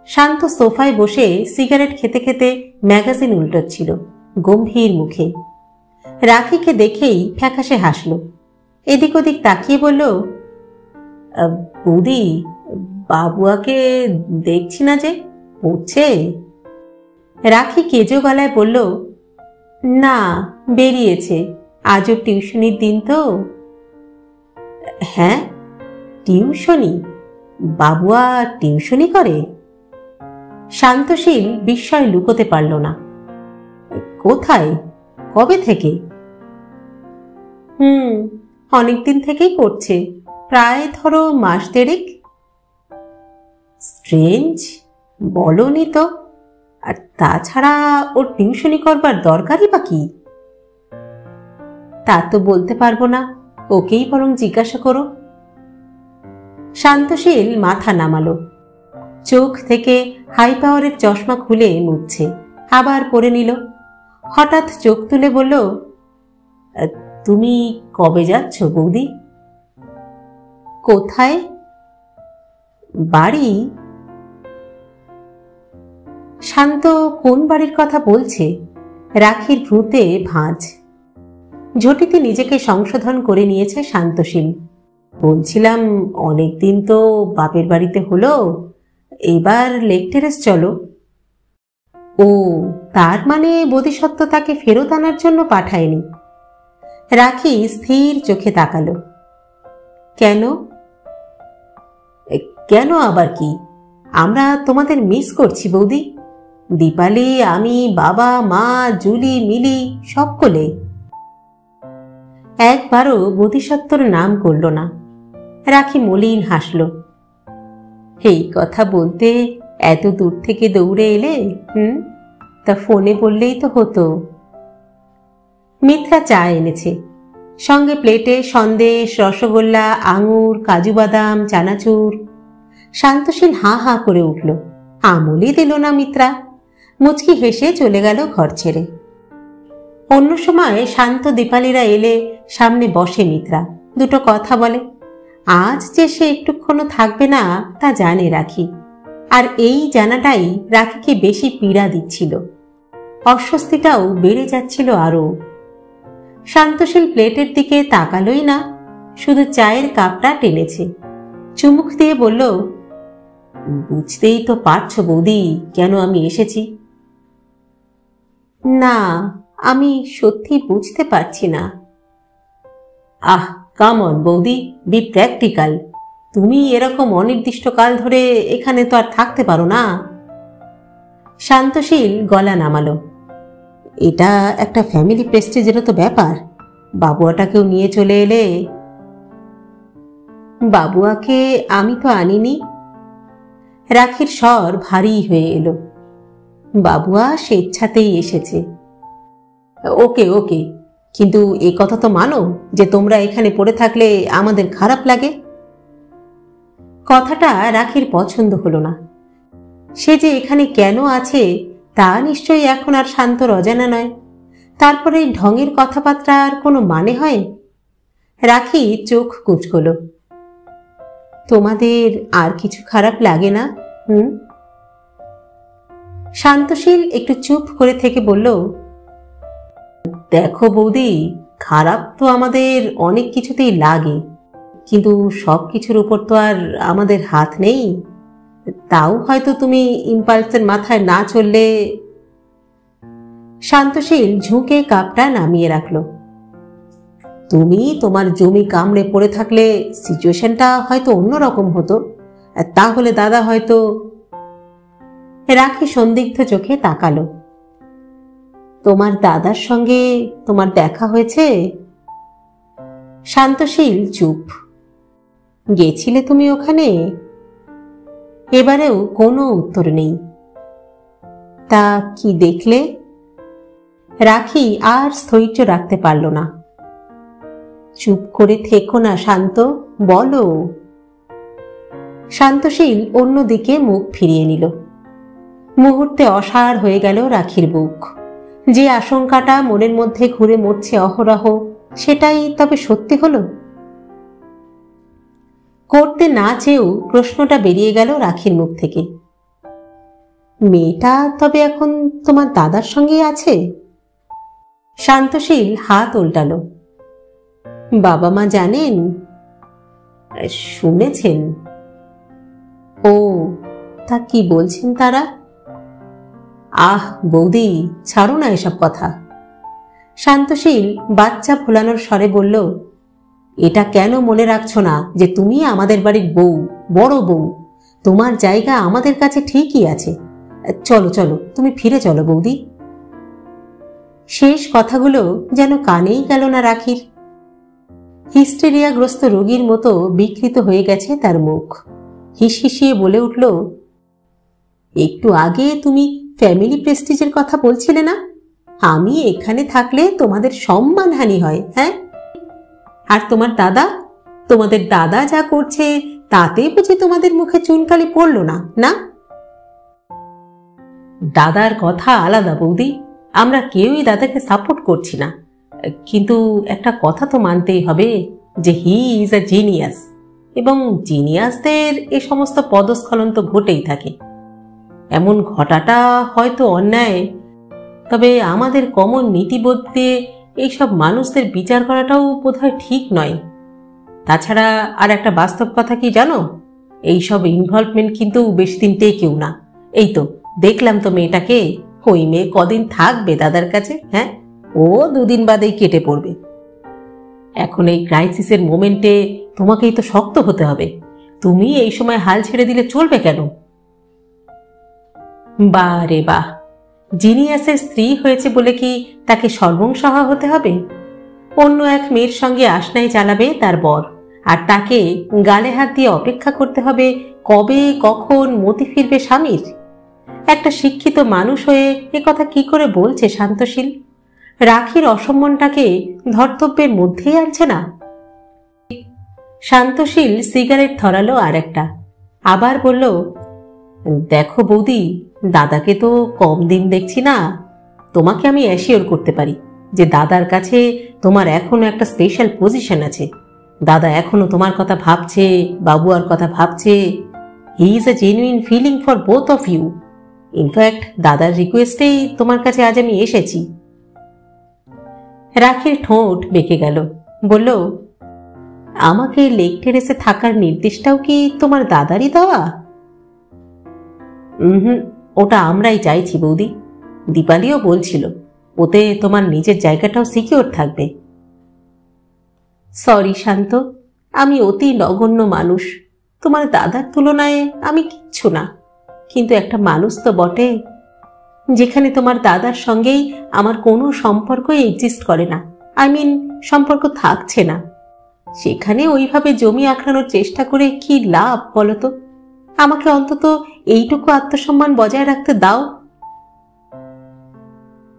শান্ত সোফায় বসে সিগারেট খেতে খেতে ম্যাগাজিন উল্টোচ্ছিল, গম্ভীর মুখে। রাখিকে দেখেই ফ্যাকাশে হাসল, এদিক ওদিক তাকিয়ে বলল, বৌদি, বাবুয়াকে দেখছি না যে, পড়ছে? রাখি কেজো গলায় বলল, না, বেরিয়েছে, আজও টিউশনির দিন তো। হ্যাঁ, টিউশনি? বাবুয়া টিউশনি করে? শান্তশীল বিস্ময় লুকোতে পারল না। কোথায়, কবে থেকে? অনেকদিন থেকেই করছে, প্রায় ধরো মাস দেড়েক। স্ট্রেঞ্জ, বলনি তো। আর তাছাড়া ওর টিউশনি করবার দরকারই বা কি? তা তো বলতে পারবো না, ওকেই বরং জিজ্ঞাসা করো। শান্তশীল মাথা নামালো, চোখ থেকে হাই পাওয়ারের চশমা খুলে মুছছে, আবার পরে নিল। হঠাৎ চোখ তুলে বলল, তুমি কবে যাচ্ছ বৌদি? কোথায়? বাড়ি? শান্ত কোন বাড়ির কথা বলছে? রাখির ভ্রুতে ভাঁজ। ঝটিতে নিজেকে সংশোধন করে নিয়েছে শান্তশীল। বলছিলাম, অনেকদিন তো বাপের বাড়িতে হলো, এবার লেক টেরেস চলো। ও, তার মানে বোধিসত্ত্ব তাকে ফেরত আনার জন্য পাঠায়নি। রাখি স্থির চোখে তাকালো। কেন? কেন আবার কি? আমরা তোমাদের মিস করছি বৌদি। দীপালি, আমি, বাবা, মা, জুলি, মিলি, সকলে। একবারও বোধিসত্ত্বর নাম করল না। রাখি মলিন হাসল। এই কথা বলতে এত দূর থেকে দৌড়ে এলে? তা ফোনে বললেই তো হতো। মিত্রা চা এনেছে, সঙ্গে প্লেটে সন্দেশ, রসগোল্লা, আঙুর, কাজু বাদাম, চানাচুর। শান্তশীল হাঁ হাঁ করে উঠল। আমলই দিল না মিত্রা। মুচকি হেসে চলে গেল ঘর ছেড়ে। অন্য সময় শান্ত দীপালিরা এলে সামনে বসে মিত্রা, দুটো কথা বলে। আজ যে সে একটুক্ষণও থাকবে না তা জানে রাখি, আর এই জানাটাই রাখিকে বেশি পীড়া দিচ্ছিল। অস্বস্তিটাও বেড়ে যাচ্ছিল আরও। শান্তশীল প্লেটের দিকে তাকালোই না, শুধু চায়ের কাপটা টেনেছে। চুমুক দিয়ে বলল, বুঝতেই তো পারছো বৌদি কেন আমি এসেছি। না, আমি সত্যি বুঝতে পারছি না। আহ, কাম অন বৌদি, বি প্র্যাকটিক্যাল। তুমি এরকম অনির্দিষ্টকাল ধরে এখানে তো আর থাকতে পারো না। শান্তশীল গলা নামালো। এটা একটা ফ্যামিলি প্রেস্টিজেরও তো ব্যাপার। বাবুয়াটাকেও নিয়ে চলে এলে। বাবুয়াকে আমি তো আনিনি। রাখির স্বর ভারী হয়ে এলো। বাবুয়া স্বেচ্ছাতেই এসেছে। ওকে ওকে, কিন্তু এ কথা তো মানো যে তোমরা এখানে পড়ে থাকলে আমাদের খারাপ লাগে। কথাটা রাখির পছন্দ হলো না। সে যে এখানে কেন আছে তা নিশ্চয়ই এখন আর শান্তর অজানা নয়। তারপরে ঢঙের কথাবার্তার কোনো মানে হয়? রাখি চোখ কুঁচকল। তোমাদের আর কিছু খারাপ লাগে না? শান্তশীল একটু চুপ করে থেকে বলল, দেখো বৌদি, খারাপ তো আমাদের অনেক কিছুতেই লাগে, কিন্তু সব কিছুর উপর তো আর আমাদের হাত নেই। তাও হয়তো তুমি ইম্পালসের মাথায় না চললে। শান্তশীল ঝুঁকে কাপটা নামিয়ে রাখল। তুমি তোমার জমি কামড়ে পড়ে থাকলে সিচুয়েশনটা হয়তো অন্যরকম হতো, তাহলে দাদা হয়তো। রাখি সন্দিগ্ধ চোখে তাকালো। তোমার দাদার সঙ্গে তোমার দেখা হয়েছে? শান্তশীল চুপ। গেছিলে তুমি ওখানে? এবারেও কোনো উত্তর নেই। তা কি দেখলে? রাখি আর স্থৈর্য রাখতে পারল না। চুপ করে থেকো না শান্ত, বলো। শান্তশীল অন্যদিকে মুখ ফিরিয়ে নিল। মুহূর্তে অসাড় হয়ে গেল রাখির বুক। যে আশঙ্কাটা মনের মধ্যে ঘুরে মরছে অহরহ, সেটাই তবে সত্যি হলো। করতে না চেয়েও প্রশ্নটা বেরিয়ে গেল রাখির মুখ থেকে। মেয়েটা তবে এখন তোমার দাদার সঙ্গে আছে? শান্তশীল হাত উল্টালো। বাবা মা জানেন? শুনেছেন। ও, তা কি বলছেন তারা? আহ বৌদি, ছাড়ো না এসব কথা। শান্তশীল বাচ্চা ভোলানোর স্বরে বলল, এটা কেন মনে রাখছো না যে তুমি আমাদের বাড়ির বউ, বড় বউ? তোমার জায়গা আমাদের কাছে ঠিকই আছে। চলো চলো, তুমি ফিরে চলো বৌদি। শেষ কথাগুলো যেন কানেই গেল না রাখির। হিস্টেরিয়াগ্রস্ত রোগীর মতো বিকৃত হয়ে গেছে তার মুখ। হিসহিসিয়ে বলে উঠল, একটু আগে তুমি ফ্যামিলি প্রেস্টিজের কথা বলছিলে না? আমি এখানে থাকলে তোমাদের সম্মানহানি হয়, হ্যাঁ? আর তোমাদের দাদা যা করছে তাতে বুঝি তোমাদের মুখে চুনকালি পড়ল না, না? দাদার কথা আলাদা বৌদি, আমরা কেউই দাদাকে সাপোর্ট করছি না, কিন্তু একটা কথা তো মানতেই হবে যে হি ইজ আ জিনিয়াস, এবং জিনিয়াসদের এ সমস্ত পদস্খলন তো ঘটেই থাকে। এমন ঘটাটা হয়তো অন্যায়, তবে আমাদের কমন নীতিবোধ দিয়ে এইসব মানুষদের বিচার করাটাও বোধহয় ঠিক নয়। তাছাড়া আর একটা বাস্তব কথা কি জানো, এইসব ইনভলভমেন্ট কিন্তু বেশি দিন টেকেও না। এই তো দেখলাম তো মেয়েটাকে, ওই মেয়ে কদিন থাকবে দাদার কাছে? হ্যাঁ, ও দুদিন বাদেই কেটে পড়বে। এখন এই ক্রাইসিসের মোমেন্টে তোমাকেই তো শক্ত হতে হবে। তুমি এই সময় হাল ছেড়ে দিলে চলবে কেন? বাহ রে বাহ, জিনিয়াসের স্ত্রী হয়েছে বলে কি তাকে সর্বংসহা হতে হবে? অন্য এক মেয়ের সঙ্গে আশনাই চালাবে তার বর, আর তাকে গালে হাত দিয়ে অপেক্ষা করতে হবে কবে কখন মতি ফিরবে স্বামীর। একটা শিক্ষিত মানুষ হয়ে এ কথা কি করে বলছে শান্তশীল? রাখির অসম্মানটাকে ধর্তব্যের মধ্যেই আনছে না। শান্তশীল সিগারেট ধরালো আর একটা, আবার বলল, দেখো বৌদি, দাদাকে তো কম দিন দেখছি না। তোমাকে আমি অ্যাসিওর করতে পারি যে দাদার কাছে তোমার এখনো একটা স্পেশাল পজিশন আছে। দাদা এখনো তোমার কথা ভাবছে, বাবুয়ার কথা ভাবছে। He is a genuine feeling for both of you. In fact দাদার রিকোয়েস্টেই তোমার কাছে আজ আমি এসেছি। রাখির ঠোঁট বেঁকে গেল, বলল, আমাকে লেক টেরেসে থাকার নির্দেশটাও কি তোমার দাদারই দেওয়া? ওটা আমরাই চাইছি বৌদি। দীপালিও বলছিল ওতে তোমার নিজের জায়গাটাও সিকিউর থাকবে। সরি শান্ত, আমি অতি নগণ্য মানুষ। তোমার দাদার তুলনায় আমি কিচ্ছু না, কিন্তু একটা মানুষ তো বটে। যেখানে তোমার দাদার সঙ্গেই আমার কোনো সম্পর্কই এক্সিস্ট করে না, সম্পর্ক থাকছে না। সেখানে ওইভাবে জমি আঁকড়ানোর চেষ্টা করে কি লাভ বলো তো? আমাকে অন্তত এইটুকু আত্মসম্মান বজায় রাখতে দাও।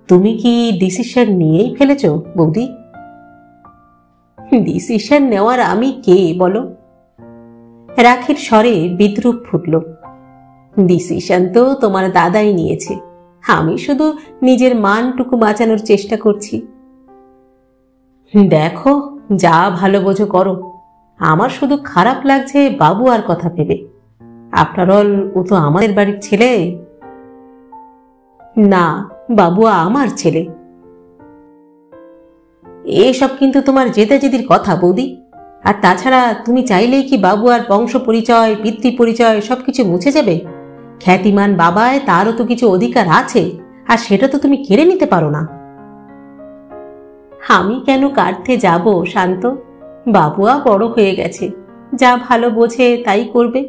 তুমি কি ডিসিশন নিয়েই ফেলেছ বৌদি? ডিসিশন নেওয়ার আমি কে বলো? রাখির স্বরে বিদ্রুপ ফুটল। ডিসিশন তো তোমার দাদাই নিয়েছে, আমি শুধু নিজের মানটুকু বাঁচানোর চেষ্টা করছি। দেখো, যা ভালো বোঝো করো। আমার শুধু খারাপ লাগছে বাবু আর কথা ভেবে। আফটার অল ও তো আমাদের বাড়ির ছেলে। না, বাবু আমার ছেলে। এসব কিন্তু তোমার জেদাজেদির কথা বৌদি। আর তাছাড়া তুমি চাইলেই কি বাবু আর বংশ পরিচয়, পিতৃ পরিচয় সবকিছু মুছে যাবে? খ্যাতিমান বাবায় তারও তো কিছু অধিকার আছে, আর সেটা তো তুমি কেড়ে নিতে পারো না। আমি কেন কাটতে যাব শান্ত? বাবুয়া বড় হয়ে গেছে, যা ভালো বোঝে তাই করবে।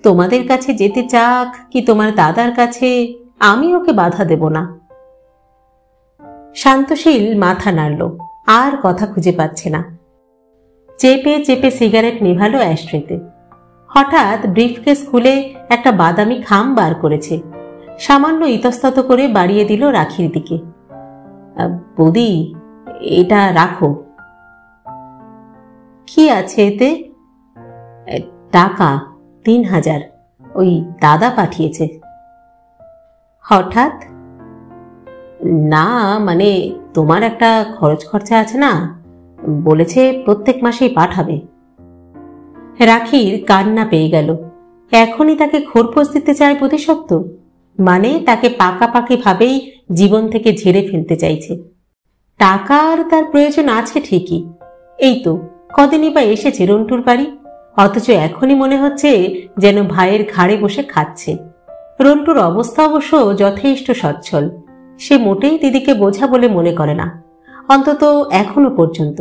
তোমাদের কাছে যেতে চাক কি তোমার দাদার কাছে, আমি ওকে বাধা দেব না। শান্তশীল মাথা নাড়ল, আর কথা খুঁজে পাচ্ছে না। চেপে চেপে সিগারেট নিভালো অ্যাশট্রেতে। হঠাৎ ব্রিফকেস খুলে একটা বাদামি খাম বার করেছে। সামান্য ইতস্তত করে বাড়িয়ে দিল রাখির দিকে। বৌদি, এটা রাখো। কি আছে এতে? টাকা 3000, ওই দাদা পাঠিয়েছে। হঠাৎ? না, মানে তোমার একটা খরচ খরচা আছে না, বলেছে প্রত্যেক মাসেই পাঠাবে। রাখির কান্না পেয়ে গেল। এখনই তাকে খোরপোশ দিতে চায় বোধিসত্ত্ব, মানে তাকে পাকাপাকি ভাবেই জীবন থেকে ঝেড়ে ফেলতে চাইছে। টাকার তার প্রয়োজন আছে ঠিকই, এই তো কদিনই বা এসেছে রন্টুর বাড়ি, অথচ এখনই মনে হচ্ছে যেন ভাইয়ের ঘাড়ে বসে খাচ্ছে। রন্টুর অবস্থা অবশ্য যথেষ্ট সচ্ছল, সে মোটেই দিদিকে বোঝা বলে মনে করে না, অন্তত এখনো পর্যন্ত।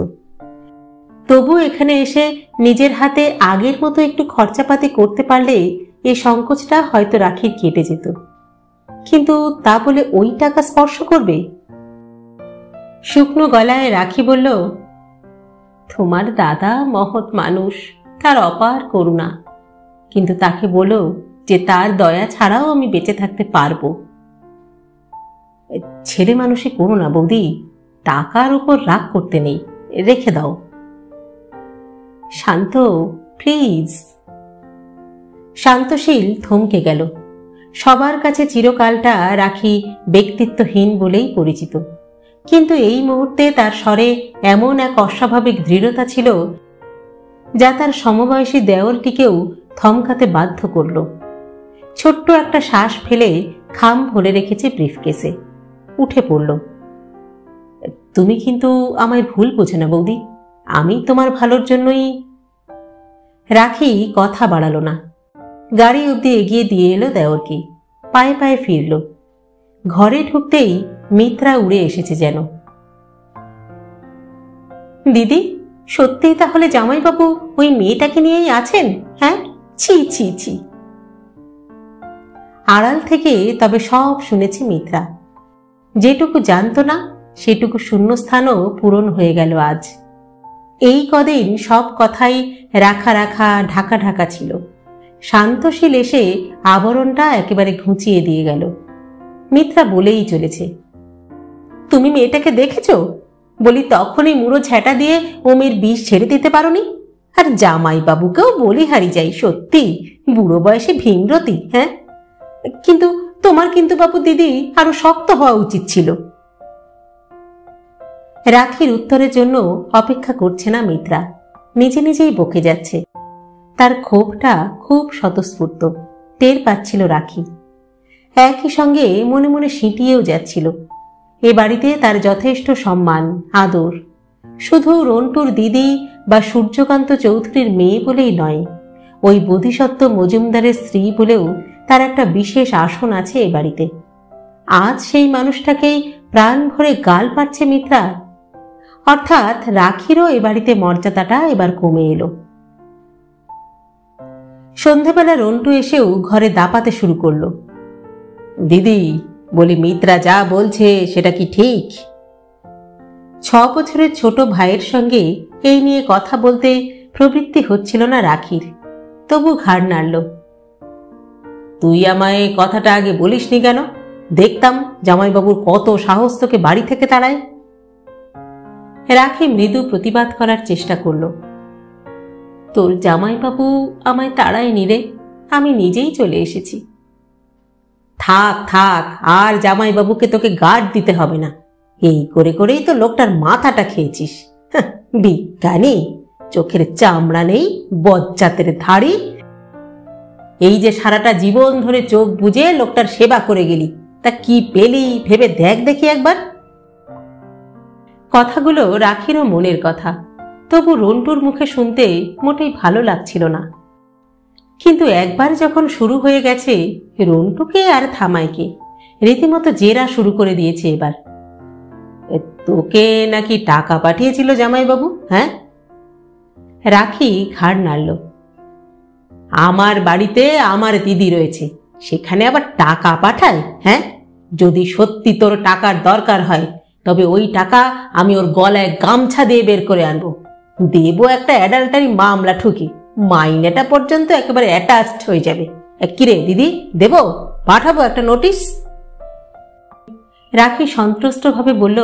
তবু এখানে এসে নিজের হাতে আগের মতো একটু খরচাপাতি করতে পারলে এ সংকোচটা হয়তো রাখির কেটে যেত। কিন্তু তা বলে ওই টাকা স্পর্শ করবে? শুকনো গলায় রাখি বলল, তোমার দাদা মহৎ মানুষ, তার অপার করুণা, কিন্তু তাকে বলো যে তার দয়া ছাড়াও আমি বেঁচে থাকতে পারবো। ছেলে মানুষই করো না বৌদি, টাকার উপর রাগ করতে নেই, রেখে দাও। শান্ত, প্লিজ। শান্তশীল থমকে গেল। সবার কাছে চিরকালটা রাখি ব্যক্তিত্বহীন বলেই পরিচিত, কিন্তু এই মুহূর্তে তার স্বরে এমন এক অস্বাভাবিক দৃঢ়তা ছিল যা তার সমবয়সী দেওরটিকেও থমকাতে বাধ্য করল। ছোট্ট একটা শ্বাস ফেলে খাম ভরে রেখেছে ব্রিফকেসে, উঠে পড়ল। তুমি কিন্তু আমায় ভুল বোঝো না বৌদি, আমি তোমার ভালোর জন্যই। রাখি কথা বাড়ালো না, গাড়ি অবধি এগিয়ে দিয়ে এলো দেওরকে, পায়ে পায়ে ফিরল। ঘরে ঢুকতেই মিত্রা উড়ে এসেছে যেন। দিদি, সত্যিই তাহলে জামাইবাবু ওই মেয়েটাকে নিয়েই আছেন? হ্যাঁ, ছি ছি ছি। আড়াল থেকে তবে সব শুনেছে মিত্রা। যেটুকু জানত না সেটুকু শূন্যস্থানও পূরণ হয়ে গেল আজ। এই কদিন সব কথাই রাখা রাখা, ঢাকা ঢাকা ছিল। শান্তশীল এসে আবরণটা একেবারে ঘুঁচিয়ে দিয়ে গেল। মিত্রা বলেই চলেছে, তুমি মেয়েটাকে দেখেছ? বলি তখনই মুড়ো ঝ্যাঁটা দিয়ে ও মেয়ের বিষ ছেড়ে দিতে পারোনি? আর জামাইবাবুকেও বলি হারি যাই, সত্যি বুড়ো বয়সে ভীমরতি। হ্যাঁ, কিন্তু তোমার কিন্তু বাবু দিদি আরো শক্ত হওয়া উচিত ছিল। রাখির উত্তরের জন্য অপেক্ষা করছে না মিত্রা, নিজে নিজেই বকে যাচ্ছে। তার ক্ষোভটা খুব স্বতঃস্ফূর্ত, টের পাচ্ছিল রাখি। একই সঙ্গে মনে মনে সিঁটিয়েও যাচ্ছিল, এ বাড়িতে তার যথেষ্ট সম্মান আদর, শুধু রন্টুর দিদি বা সূর্যকান্ত চৌধুরীর মেয়ে বলেই নয়, ওই বোধিসত্ত্ব মজুমদারের স্ত্রী বলেও তার একটা বিশেষ আসন আছে এ বাড়িতে। আজ সেই মানুষটাকেই প্রাণ ভরে গাল পাচ্ছে মিত্রা। অর্থাৎ রাখিরও এ বাড়িতে মর্যাদাটা এবার কমে এলো। সন্ধেবেলা রন্টু এসেও ঘরে দাপাতে শুরু করলো। দিদি, বলি মিত্রা যা বলছে সেটা কি ঠিক? 6 বছরের ছোট ভাইয়ের সঙ্গে এই নিয়ে কথা বলতে প্রবৃত্তি হচ্ছিল না রাখির, তবু ঘাড় নাড়ল। তুই আমায় কথাটা আগে বলিসনি কেন? দেখতাম জামাইবাবুর কত সাহস তোকে বাড়ি থেকে তাড়ায়। রাখি মৃদু প্রতিবাদ করার চেষ্টা করল। তোর জামাইবাবু আমায় তাড়ায়নি রে, আমি নিজেই চলে এসেছি। থাক থাক, আর জামাইবাবুকে তোকে গার্ড দিতে হবে না। এই করে করেই তো লোকটার মাথাটা খেয়েছিস। বিজ্ঞানী, চোখের চামড়া নেই, বজ্জাতের ধাড়ি। এই যে সারাটা জীবন ধরে চোখ বুজে লোকটার সেবা করে গেলি, তা কি পেলি ভেবে দেখ দেখি একবার। কথাগুলো রাখিরও মনের কথা, তবু রন্টুর মুখে শুনতে মোটেই ভালো লাগছিল না। কিন্তু একবার যখন শুরু হয়ে গেছে, রন্টুকে আর থামায় কে? রীতিমতো জেরা শুরু করে দিয়েছে এবার। তোকে নাকি টাকা পাঠিয়েছিল জামাইবাবু? হ্যাঁ? রাখি ঘাড় নাড়ল। আমার বাড়িতে আমার দিদি রয়েছে, সেখানে আবার টাকা পাঠায়? হ্যাঁ, যদি সত্যি তোর টাকার দরকার হয় তবে ওই টাকা আমি ওর গলায় গামছা দিয়ে বের করে আনবো, দেবো একটা অ্যাডাল্টারি মামলা ঠুকি, মাইনেটা পর্যন্ত একেবারে অ্যাটাচড হয়ে যাবে। কিরে দিদি, দেব? পাঠাবো একটা নোটিশ? রাখি সন্ত্রস্তভাবে বলল,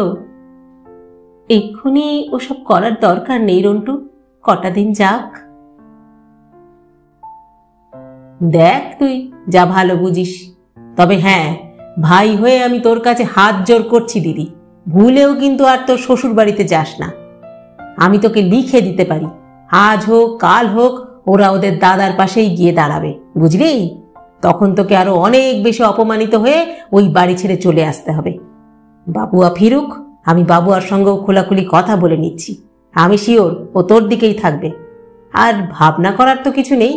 এক্ষুনি ওসব করার দরকার নেই রন্টু, কটা দিন যাক। দেখ তুই যা ভালো বুঝিস। তবে হ্যাঁ, ভাই হয়ে আমি তোর কাছে হাত জোর করছি দিদি, ভুলেও কিন্তু আর তোর শ্বশুর বাড়িতে যাস না। আমি তোকে লিখে দিতে পারি, আজ হোক কাল হোক ওরা ওদের দাদার পাশেই গিয়ে দাঁড়াবে, বুঝলি? তখন তোকে আরো অনেক বেশি অপমানিত হয়ে ওই বাড়ি ছেড়ে চলে আসতে হবে। বাবুয়া ফিরুক, আমি বাবুয়ার সঙ্গেও খোলাখুলি কথা বলে নিচ্ছি। আমি শিওর ও তোর দিকেই থাকবে। আর ভাবনা করার তো কিছু নেই,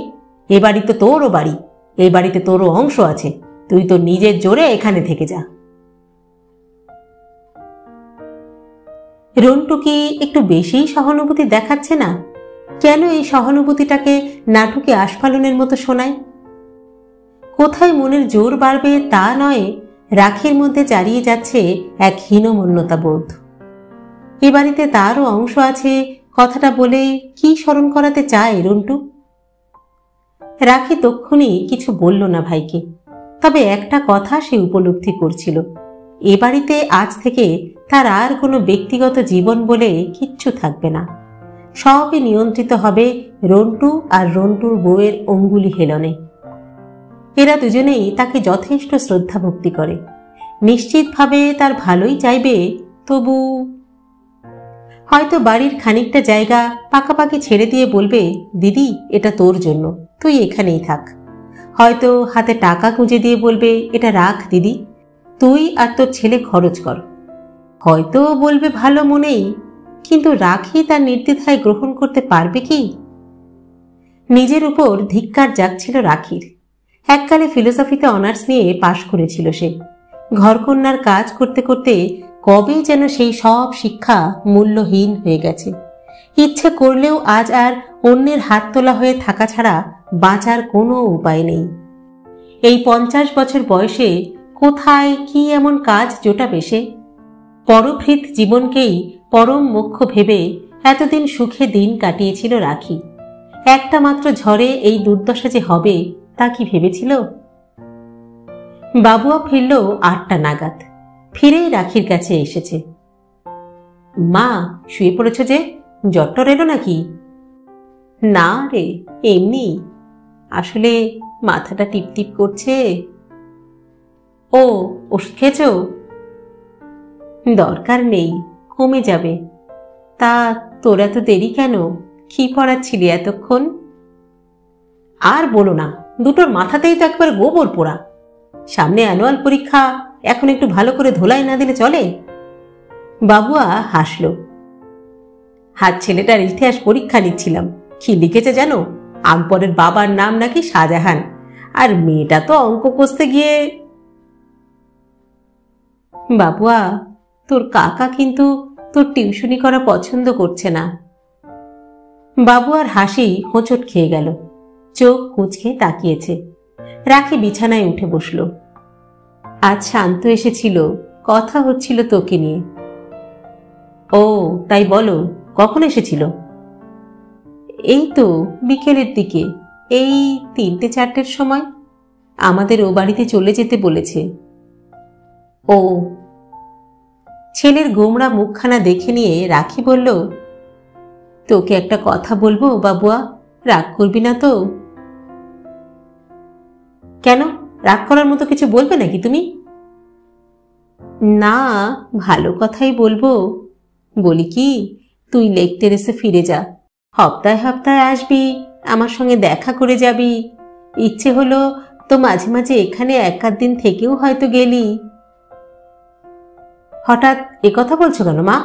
এ বাড়ি তো তোরও বাড়ি, এই বাড়িতে তোরও অংশ আছে, তুই তো নিজের জোরে এখানে থেকে যা। রন্টু কি একটু বেশিই সহানুভূতি দেখাচ্ছে না? কেন এই সহানুভূতিটাকে নাটকে আস্ফালনের মতো শোনায়? কোথায় মনের জোর বাড়বে তা নয়, রাখির মধ্যে চারিয়ে যাচ্ছে এক হীনমন্যতা বোধ। এ বাড়িতে তারও অংশ আছে কথাটা বলে কি স্মরণ করাতে চায় রন্টু? রাখি তক্ষুনি কিছু বলল না ভাইকে, তবে একটা কথা সে উপলব্ধি করছিল, এ বাড়িতে আজ থেকে তার আর কোনো ব্যক্তিগত জীবন বলে কিচ্ছু থাকবে না। সবই নিয়ন্ত্রিত হবে রন্টু আর রন্টুর বউয়ের অঙ্গুলি হেলনে। এরা দুজনেই তাকে যথেষ্ট শ্রদ্ধা ভক্তি করে, নিশ্চিতভাবে তার ভালোই চাইবে। তবু হয়তো বাড়ির খানিকটা জায়গা পাকাপাকি ছেড়ে দিয়ে বলবে, দিদি এটা তোর জন্য, তুই এখানেই থাক। হয়তো হাতে টাকা গুঁজে দিয়ে বলবে, এটা রাখ দিদি, তুই আর তোর ছেলে খরচ কর। হয়তো বলবে ভালো মনেই, কিন্তু রাখি তার নির্দ্বিধায় গ্রহণ করতে পারবে কি? নিজের উপর ধিক্কার জাগছিল রাখির। এককালে ফিলোসফিতে অনার্স নিয়ে পাশ করেছিল সে। ঘরকন্যার কাজ করতে করতে কবে যেন সেই সব শিক্ষা মূল্যহীন হয়ে গেছে। ইচ্ছে করলেও আজ আর অন্যের হাত তোলা হয়ে থাকা ছাড়া বাঁচার কোনো উপায় নেই। এই 50 বছর বয়সে কোথায় কি এমন কাজ জোটাবে সে? পরভৃত জীবনকেই পরম মোক্ষ ভেবে এতদিন সুখে দিন কাটিয়েছিল রাখি। একটা মাত্র ঝড়ে এই দুর্দশা যে হবে তা কি ভেবেছিল? বাবুয়া ফিরল 8টা নাগাদ। ফিরেই রাখির কাছে এসেছে। মা, শুয়ে পড়েছ যে, জ্বর এলো নাকি? না রে, এমনি, আসলে মাথাটা টিপটিপ করছে। ও, ওষুধ খেয়েছ? দরকার নেই, কমে যাবে। তা তোর এত দেরি কেন? কি পড়াচ্ছিলি এতক্ষণ? আর বলো না, দুটোর মাথাতেই তো একবার গোবর পোড়া। সামনে অ্যানুয়াল পরীক্ষা, এখন একটু ভালো করে ধোলাই না দিলে চলে? বাবুয়া হাসল। হাত ছেলেটার ইতিহাস পরীক্ষা নিচ্ছিলাম। কি লিখেছে জানো? আকবরের বাবার নাম নাকি শাহজাহান, আর মেয়েটা তো অঙ্ক কষতে গিয়ে। বাবুয়া, তোর কাকা কিন্তু তোর টিউশনি করা পছন্দ করছে না। বাবুয়ার হাসি হোঁচট খেয়ে গেল, চোখ কুঁচকে তাকিয়েছে। রাখি বিছানায় উঠে বসল। আজ শান্ত এসেছিল, কথা হচ্ছিল তোকে নিয়ে। ও তাই বলো, কখন এসেছিল? এই তো বিকেলের দিকে, এই 3-4টের সময়। আমাদের ও বাড়িতে চলে যেতে বলেছে। ও। ছেলের গোমড়া মুখখানা দেখে নিয়ে রাখি বলল, তোকে একটা কথা বলবো বাবুয়া, রাগ করবি না তো? কেন, রাগ করার মতো কিছু বলবে নাকি তুমি? না, ভালো কথাই বলবো। বলি কি, তুই লেক টেরেসে ফিরে যা, সপ্তাহে সপ্তাহে আসবি, আমার সঙ্গে দেখা করে যাবি। ইচ্ছে হলো তো মাঝে মাঝে এখানে 1-8 দিন থেকেও হয়তো গেলি। হঠাৎ একথা বলছো কেন মা?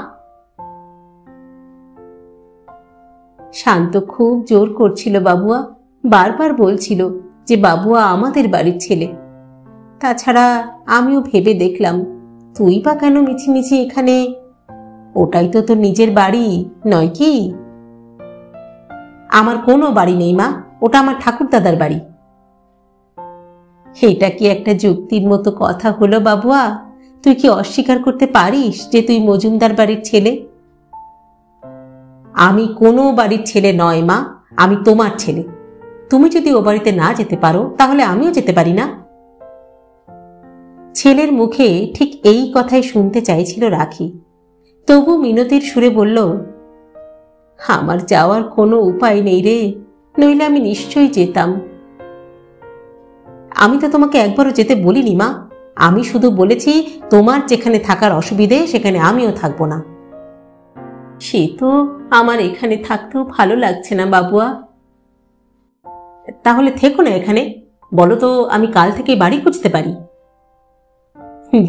শান্ত খুব জোর করছিল বাবুয়া, বারবার বলছিল যে বাবুয়া আমাদের বাড়ির ছেলে। তাছাড়া আমিও ভেবে দেখলাম, তুই বা কেন মিছিমিছি এখানে? ওটাই তো তোর নিজের বাড়ি, নয় কি? আমার কোনো বাড়ি নেই মা, ওটা আমার ঠাকুরদাদার বাড়ি। এটা কি একটা যুক্তির মতো কথা হলো বাবুয়া? তুই কি অস্বীকার করতে পারিস যে তুই মজুমদার বাড়ির ছেলে? আমি কোনো বাড়ির ছেলে নয় মা, আমি তোমার ছেলে। তুমি যদি ও বাড়িতে না যেতে পারো, তাহলে আমিও যেতে পারি না? ছেলের মুখে ঠিক এই কথাই শুনতে চাইছিল রাখি। তবু মিনতির সুরে বলল, আমার যাওয়ার কোনো উপায় নেই রে, নইলে আমি নিশ্চয়ই যেতাম। আমি তো তোমাকে একবারও যেতে বলিনি মা, আমি শুধু বলেছি তোমার যেখানে থাকার অসুবিধে সেখানে আমিও থাকবো না। সে তো আমার এখানে থাকতেও ভালো লাগছে না বাবুয়া। তাহলে থেকো না এখানে, বলো তো আমি কাল থেকে বাড়ি খুঁজতে পারি।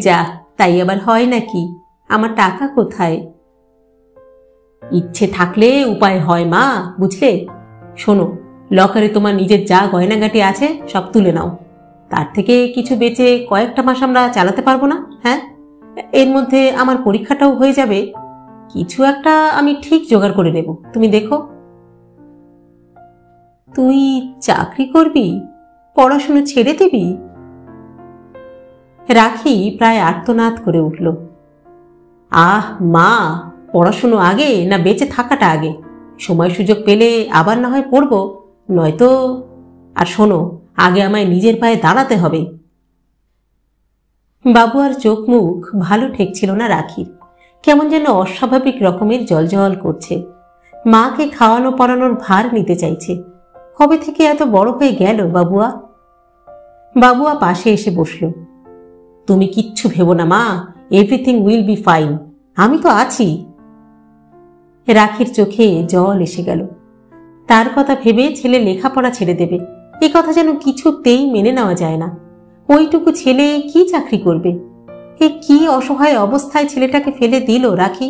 যা, তাই আবার হয় নাকি? আমার টাকা কোথায়? ইচ্ছে থাকলে উপায় হয় মা, বুঝলে? শোনো, লকারে তোমার নিজের যা গয়নাগাটি আছে সব তুলে নাও। তার থেকে কিছু বেচে কয়েকটা মাস আমরা চালাতে পারবো না? হ্যাঁ, এর মধ্যে আমার পরীক্ষাটাও হয়ে যাবে। কিছু একটা আমি ঠিক জোগাড় করে নেব, তুমি দেখো। তুই চাকরি করবি? পড়াশুনো ছেড়ে দিবি? রাখি প্রায় আর্তনাদ করে উঠল। আহ মা, পড়াশুনো আগে না বেঁচে থাকাটা আগে? সময় সুযোগ পেলে আবার না হয় পড়ব, নয়তো। আর শোনো, আগে আমায় নিজের পায়ে দাঁড়াতে হবে। বাবু আর চোখ মুখ ভালো ঠেকছিল না রাখির, কেমন যেন অস্বাভাবিক রকমের জলজল করছে। মাকে খাওয়ানো পড়ানোর ভার নিতে চাইছে। কবে থেকে এত বড় হয়ে গেল বাবুয়া? বাবুয়া পাশে এসে বসল। তুমি কিচ্ছু ভেবো না মা, এভরিথিং উইল বি ফাইন, আমি তো আছি। রাখির চোখে জল এসে গেল। তার কথা ভেবে ছেলে লেখাপড়া ছেড়ে দেবে, এ কথা যেন কিছুতেই মেনে নেওয়া যায় না। ওইটুকু ছেলে কি চাকরি করবে? এ কি অসহায় অবস্থায় ছেলেটাকে ফেলে দিল রাখি।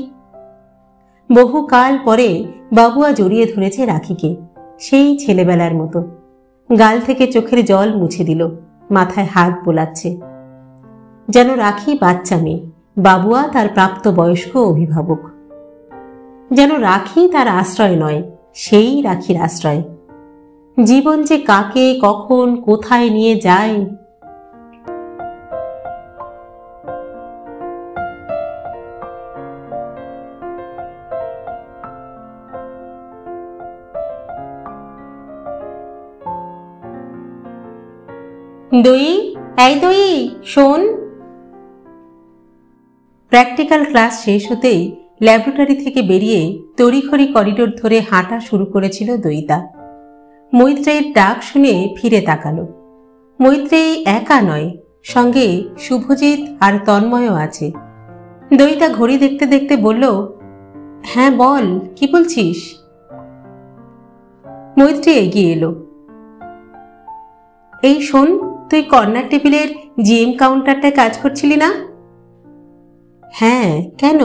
বহুকাল পরে বাবুয়া জড়িয়ে ধরেছে রাখিকে, সেই ছেলেবেলার মতো। গাল থেকে চোখের জল মুছে দিল, মাথায় হাত বোলাচ্ছে। যেন রাখি বাচ্চা মেয়ে, বাবুয়া তার প্রাপ্তবয়স্ক অভিভাবক। যেন রাখি তার আশ্রয় নয়, সেই রাখির আশ্রয়। জীবন যে কাকে কখন কোথায় নিয়ে যায়। দই, এই দই, শোন। প্র্যাকটিক্যাল ক্লাস শেষ হতেই ল্যাবরেটরি থেকে বেরিয়ে তড়িঘড়ি করিডোর ধরে হাঁটা শুরু করেছিল দইতা। মৈত্রেয়ীর ডাক শুনে ফিরে তাকালো। মৈত্রেয়ী একা নয়, সঙ্গে শুভজিৎ আর তন্ময়ও আছে। দইতা ঘড়ি দেখতে দেখতে বলল, হ্যাঁ বল, কি বলছিস? মৈত্রী এগিয়ে এলো। এই শোন, তুই কর্নার টেবিলের জিএম কাউন্টারটায় কাজ করছিলি না? হ্যাঁ, কেন?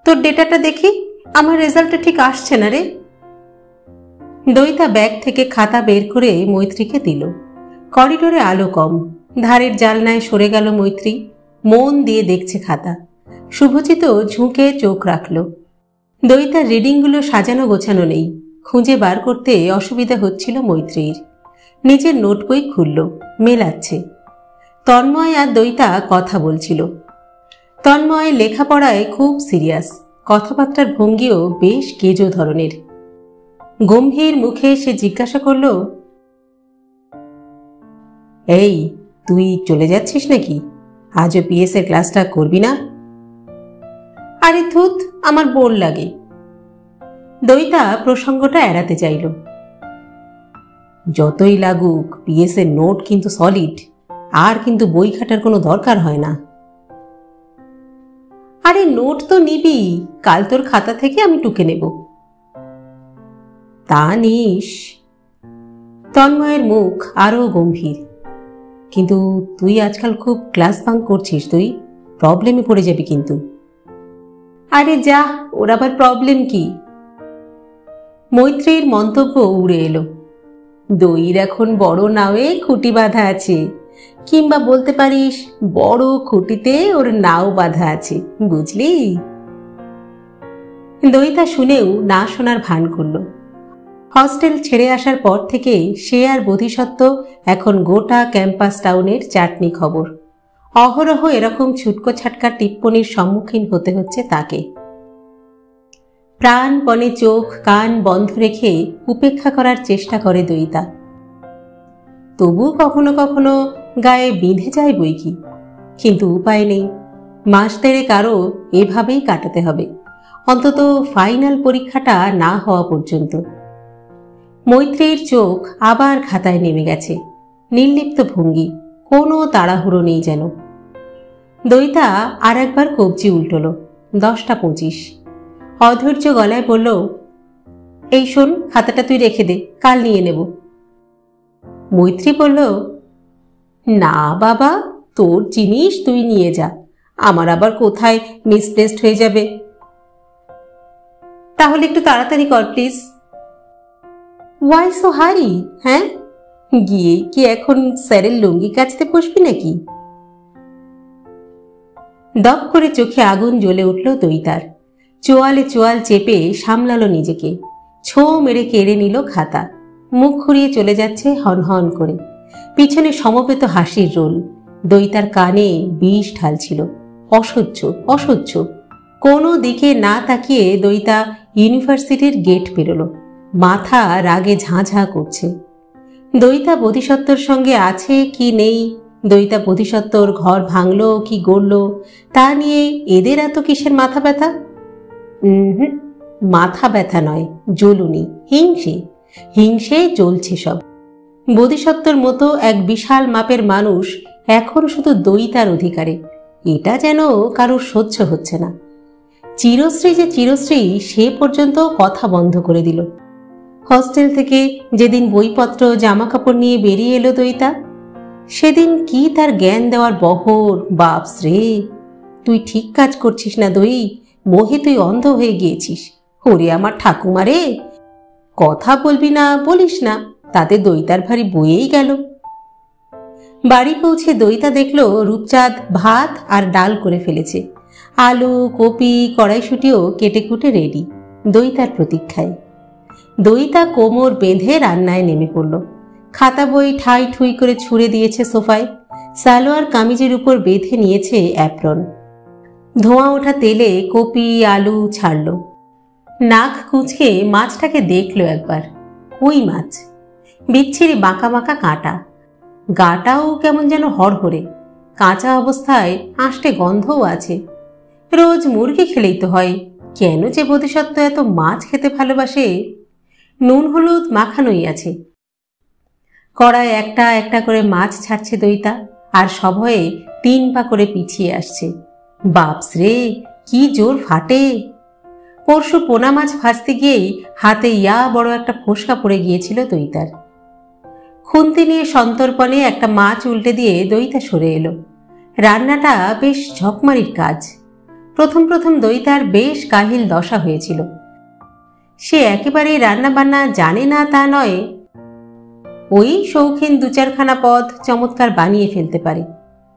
তোর ডেটাটা দেখি, আমার রেজাল্টটা ঠিক আসছে না রে। দইতা ব্যাগ থেকে খাতা বের করে মৈত্রীকে দিল। করিডোরে আলো কম, ধারের জানলায় সরে গেল মৈত্রী, মন দিয়ে দেখছে খাতা। শুভজিৎও ঝুঁকে চোখ রাখল। দইতার রিডিংগুলো সাজানো গোছানো নেই, খুঁজে বার করতে অসুবিধা হচ্ছিল মৈত্রীর। নিজের নোট বই খুলল, মেলাচ্ছে। তন্ময় আর দইতা কথা বলছিল। তন্ময় লেখাপড়ায় খুব সিরিয়াস, কথাবার্তার ভঙ্গিও বেশ গেজো ধরনের। গম্ভীর মুখে সে জিজ্ঞাসা করল, এই তুই চলে যাচ্ছিস নাকি? আজও পিএসের ক্লাসটা করবি না? আরে ধুত, আমার বোর লাগে। দইতা প্রসঙ্গটা এড়াতে চাইল। যতই লাগুক পিএসের নোট কিন্তু সলিড, আর কিন্তু বই খাটার কোনো দরকার হয় না। আরে নোট তো নিবি, কাল তোর খাতা থেকে আমি টুকে নেব। তা নিস। তন্ময়ের মুখ আরো গম্ভীর। কিন্তু তুই আজকাল খুব ক্লাস বাঙ্ক করছিস, তুই প্রবলেমে পড়ে যাবি কিন্তু। আরে যা, ওর আবার প্রবলেম কি? মৈত্রীর মন্তব্য উড়ে এলো। দইর এখন বড় নাওয়ে খুঁটি বাঁধা আছে, কিংবা বলতে পারিস বড় খুঁটিতে ওর নাও বাঁধা আছে, বুঝলি? দইতা শুনেও না শোনার ভান করল। হস্টেল ছেড়ে আসার পর থেকে সে আর বোধিসত্ত্ব এখন গোটা ক্যাম্পাস টাউনের চাটনি খবর। অহরহ এরকম ছুটকো ছাটকা টিপ্পনির সম্মুখীন হতে হচ্ছে তাকে। প্রাণপণে চোখ কান বন্ধ রেখে উপেক্ষা করার চেষ্টা করে দইতা। তবু কখনো কখনো গায়ে বিঁধে যায় বই কি, কিন্তু উপায় নেই। মাস দেড়েক আরও এভাবেই কাটাতে হবে, অন্তত ফাইনাল পরীক্ষাটা না হওয়া পর্যন্ত। মৈত্রীর চোখ আবার খাতায় নেমে গেছে, নির্লিপ্ত ভঙ্গি, কোনো তাড়াহুড়ো নেই যেন। দইতা আর একবার কবজি উল্টল। 10:25। অধৈর্য গলায় বলল, এই শোন, খাতাটা তুই রেখে দে, কাল নিয়ে নেব। মৈত্রী বলল, না বাবা, তোর জিনিস তুই নিয়ে যা, আমার আবার কোথায় মিসপ্লেসড হয়ে যাবে। তাহলে একটু তাড়াতাড়ি কর প্লিজ। ওয়াই সো হারি? হ্যাঁ, গিয়ে কি এখন স্যারের লুঙ্গি কাচতে বসবি নাকি? দপ করে চোখে আগুন জ্বলে উঠল দইতার। চোয়ালে চোয়াল চেপে সামলালো নিজেকে। ছো মেরে কেড়ে নিল খাতা। মুখ ঘুরিয়ে চলে যাচ্ছে হনহন করে। পিছনে সমবেত হাসির রোল। দইতার কানে বিষ ঢালছিল। অসহ্য, অসহ্য। কোনো দিকে না তাকিয়ে দইতা ইউনিভার্সিটির গেট পেরোল। মাথা রাগে ঝাঁঝা করছে। দইতা বোধিসত্ত্বর সঙ্গে আছে কি নেই, দইতা বোধিসত্ত্বর ঘর ভাঙল কি গড়ল, তা নিয়ে এদের এত কিসের মাথা ব্যথা? মাথা ব্যথা নয়, জ্বলুনি, হিংসে। হিংসে জ্বলছে সব। বোধিসত্ত্বর মতো এক বিশাল মাপের মানুষ এখন শুধু দইতার অধিকারে, এটা যেন কারোর সহ্য হচ্ছে না। চিরশ্রী যে চিরশ্রী, সে পর্যন্ত কথা বন্ধ করে দিল। হস্টেল থেকে যেদিন বইপত্র জামাকাপড় নিয়ে বেরিয়ে এলো দইতা, সেদিন কি তার জ্ঞান দেওয়ার বহর! বাপস রে, তুই ঠিক কাজ করছিস না দই, মোহে তুই অন্ধ হয়ে গিয়েছিস। ওরে আমার ঠাকুমা রে, কথা বলবি না বলিস না, তাতে দইতার ভারী বইয়েই গেল। বাড়ি পৌঁছে দইতা দেখল রূপচাঁদ ভাত আর ডাল করে ফেলেছে। আলু, কপি, কড়াইশুঁটিও কেটে কুটে রেডি, দইতার প্রতীক্ষায়। দইতা কোমর বেঁধে রান্নায় নেমে পড়ল। খাতা বই ঠাই ঠুই করে ছুঁড়ে দিয়েছে সোফায়। সালোয়ার কামিজের উপর বেঁধে নিয়েছে অ্যাপ্রন। ধোঁয়া ওঠা তেলে কপি আলু ছাড়ল। নাক কুঁচকে মাছটাকে দেখল একবার। কই মাছ, বিচ্ছিরি বাঁকা বাঁকা কাঁটা, গাটাও কেমন যেন হড়হড়ে। কাঁচা অবস্থায় আঁশটে গন্ধও আছে। রোজ মুরগি খেলেই তো হয়, কেন যে বোধিসত্ত্ব এত মাছ খেতে ভালোবাসে? নুন হলুদ মাখানোই আছে। কড়ায় একটা একটা করে মাছ ছাড়ছে দইতা, আর সভয়ে 3 পা করে পিছিয়ে আসছে। বাপস রে, কি জোর ফাটে! পরশু পোনা মাছ ভাজতে গিয়েই হাতে ইয়া বড় একটা ফোসকা পড়ে গিয়েছিল দইতার। খুন্তি নিয়ে সন্তর্পণে একটা মাছ উল্টে দিয়ে দইতা সরে এলো। রান্নাটা বেশ ঝকমারির কাজ। প্রথম প্রথম দইতার বেশ কাহিল দশা হয়েছিল। সে একেবারেই রান্না বান্না জানে না তা নয়, ওই শৌখিন 2-4খানা পদ চমৎকার বানিয়ে ফেলতে পারে।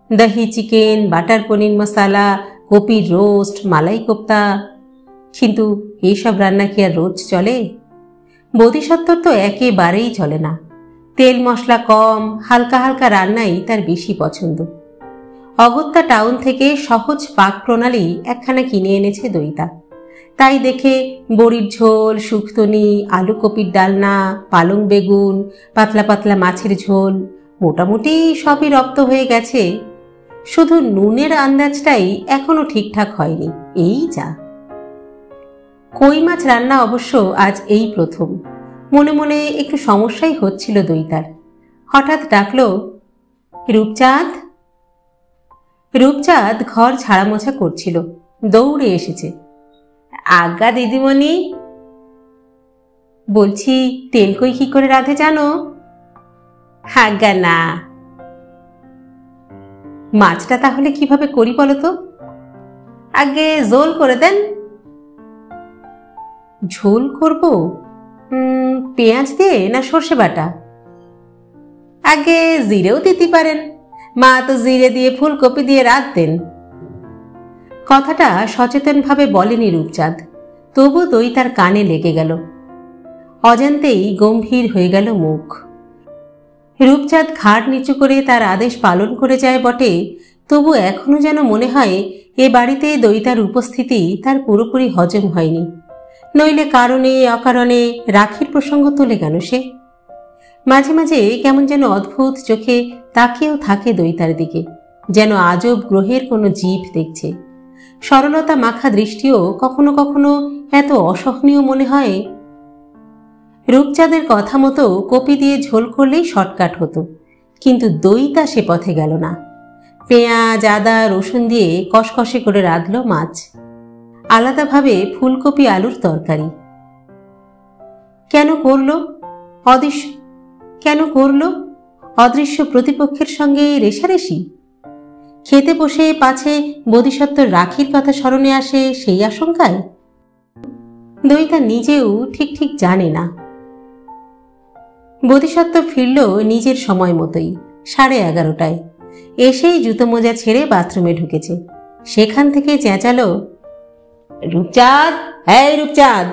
দহি চিকেন, বাটার পনির মশালা, কপির রোস্ট, মালাই কোপ্তা। কিন্তু এইসব রান্না কি আর রোজ চলে? বোধিসত্ত্বর তো একেবারেই চলে না। তেল মশলা কম, হালকা হালকা রান্নাই তার বেশি পছন্দ। অগত্যা টাউন থেকে সহজ পাক প্রণালী একখানা কিনে এনেছে দইতা। তাই দেখে বড়ির ঝোল, শুক্তনি, আলু কপির ডালনা, পালং বেগুন, পাতলা পাতলা মাছের ঝোল মোটামুটি সবই রপ্ত হয়ে গেছে। শুধু নুনের আন্দাজটাই এখনো ঠিকঠাক হয়নি, এই যা। কই মাছ রান্না অবশ্য আজ এই প্রথম। মনে মনে একটু সমস্যাই হচ্ছিল দইতার। হঠাৎ ডাকলো, রূপচাঁদ। রূপচাঁদ ঘর ঝাড়া মোছা করছিল, দৌড়ে এসেছে। আজ্ঞা দিদিমণি। বলছি তেল কই কি করে রাঁধে জানো? আজ্ঞা না। মাছটা তাহলে কিভাবে করি বলো তো? আগে ঝোল করে দেন। ঝোল করব? পেঁয়াজ দিয়ে না সর্ষে বাটা? আগে জিরেও দিতে পারেন, মা তো জিরে দিয়ে ফুলকপি দিয়ে রাঁধতেন। কথাটা সচেতনভাবে বলেনি রূপচাঁদ, তবু দই তার কানে লেগে গেল। অজান্তেই গম্ভীর হয়ে গেল মুখ। রূপচাঁদ ঘাড় নিচু করে তার আদেশ পালন করে যায় বটে, তবু এখনো যেন মনে হয় এ বাড়িতে দইতার উপস্থিতি তার পুরোপুরি হজম হয়নি। নইলে কারণে অকারণে রাখির প্রসঙ্গ তোলে কেন সে? মাঝে মাঝে কেমন যেন অদ্ভুত চোখে তাকিয়েও থাকে দইতার দিকে, যেন আজব গ্রহের কোনো জীব দেখছে। সরলতা মাখা দৃষ্টিও কখনো কখনো এত অসহনীয় মনে হয়। রূপচাঁদের কথা মতো কপি দিয়ে ঝোল করলেই শর্টকাট হতো, কিন্তু দইতা সে পথে গেল না। পেঁয়াজ, আদা, রসুন দিয়ে কষকষে করে রাঁধল মাছ, আলাদাভাবে ফুলকপি আলুর তরকারি। কেন করল অদৃশ্য প্রতিপক্ষের সঙ্গে রেষারেষি? খেতে বসে পাছে বোধিসত্ত্বর রাখির কথা স্মরণে আসে সেই আশঙ্কায়? দইতা নিজেও ঠিক জানে না। বোধিসত্ত্ব ফিরল নিজের সময় মতোই, 11:30টায়। এসেই জুতো মোজা ছেড়ে বাথরুমে ঢুকেছে। সেখান থেকে চেঁচালো, রূপচাঁদ, এই রূপচাঁদ,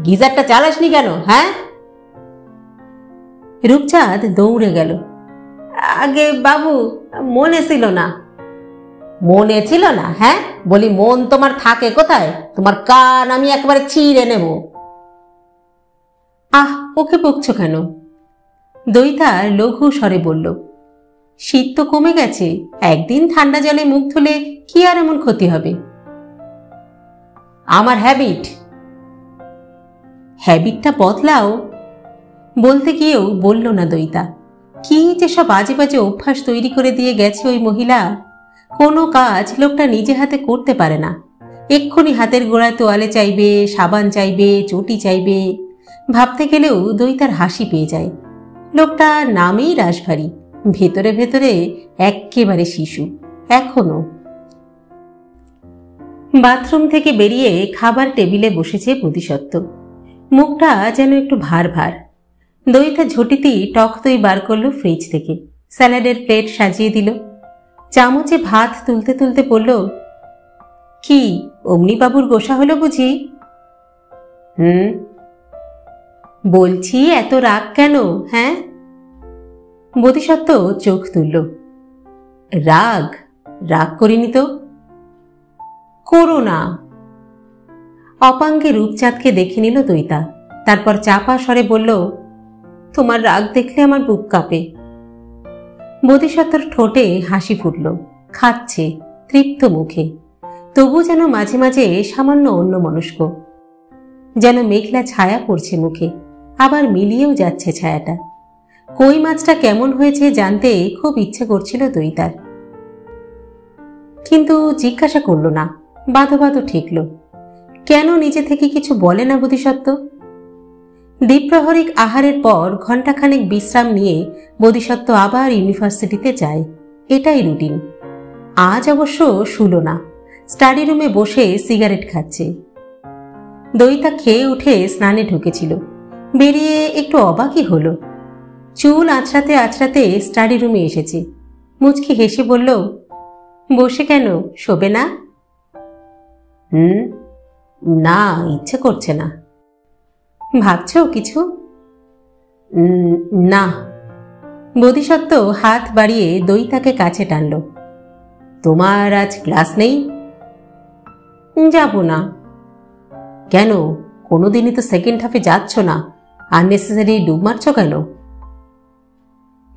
গিজারটা চালাসনি কেন? হ্যাঁ? রূপচাঁদ দৌড়ে গেল। আগে বাবু, মনে ছিল না। মনে ছিল না? হ্যাঁ, বলি মন তোমার থাকে কোথায়? তোমার কান আমি একবারে ছিঁড়ে নেব। আহ, ওকে বকছো কেন? দইতা লঘু স্বরে বলল, শীত তো কমে গেছে, একদিন ঠান্ডা জলে মুখ ধুলে কি আর এমন ক্ষতি হবে? আমার হ্যাবিটটা বদলাও। বলতে গিয়েও বলল না দইতা। কি যে সব বাজে বাজে অভ্যাস তৈরি করে দিয়ে গেছে ওই মহিলা। কোনো কাজ লোকটা নিজে হাতে করতে পারে না। এক্ষুনি হাতের গোড়ায় তোয়ালে চাইবে, সাবান চাইবে, চটি চাইবে। ভাবতে গেলেও দইতার হাসি পেয়ে যায়। লোকটা নামেই রাশভারী, ভেতরে ভেতরে এক্কেবারে শিশু এখনো। বাথরুম থেকে বেরিয়ে খাবার টেবিলে বসেছে বোধিসত্ত্ব। মুখটা যেন একটু ভার ভার। দইতা ঝটিতেই টক দই বার করলো ফ্রিজ থেকে, স্যালাডের প্লেট সাজিয়ে দিল। চামচে ভাত তুলতে তুলতে বলল, কি অমনি বাবুর গোসা হলো বুঝি? বলছি এত রাগ কেন? হ্যাঁ? বোধিসত্ত্ব চোখ তুলল। রাগ করিনি তো। করো না। অপাঙ্গে রূপচাঁদকে দেখে নিল দইতা, তারপর চাপা স্বরে বলল, তোমার রাগ দেখলে আমার বুক কাঁপে। বোধিসত্ত্বর ঠোঁটে হাসি ফুটল, খাচ্ছে তৃপ্ত মুখে, তবু যেন মাঝে মাঝে সামান্য অন্যমনস্ক। যেন মেঘলা ছায়া পড়ছে মুখে, আবার মিলিয়েও যাচ্ছে ছায়াটা। কই মাছটা কেমন হয়েছে জানতে খুব ইচ্ছে করছিল দইতার, কিন্তু জিজ্ঞাসা করল না। বাঁধো বাঁধো ঠেকল। কেন নিজে থেকে কিছু বলে না বোধিসত্ত্ব? দ্বিপ্রহরিক আহারের পর ঘণ্টাখানেক বিশ্রাম নিয়ে বোধিসত্ত্ব আবার ইউনিভার্সিটিতে যায়। এটাই রুটিন। আজ অবশ্য শুলো না, স্টাডি রুমে বসে সিগারেট খাচ্ছে। দইতা খেয়ে উঠে স্নানে ঢুকেছিল, বেরিয়ে একটু অবাকই হলো। চুল আঁচড়াতে আঁচড়াতে স্টাডি রুমে এসেছে। মুচকি হেসে বলল, বসে কেন, শোবে না? না, ইচ্ছে করছে না। ভাবছো কিছু? না। বোধিসত্ত্ব হাত বাড়িয়ে দইতাকে কাছে টানল। তোমার আজ ক্লাস নেই? যাব না। কেন, কোনোদিনই তো সেকেন্ড হাফে যাচ্ছ না, আননেসেসারি ডুব মারছ কেন?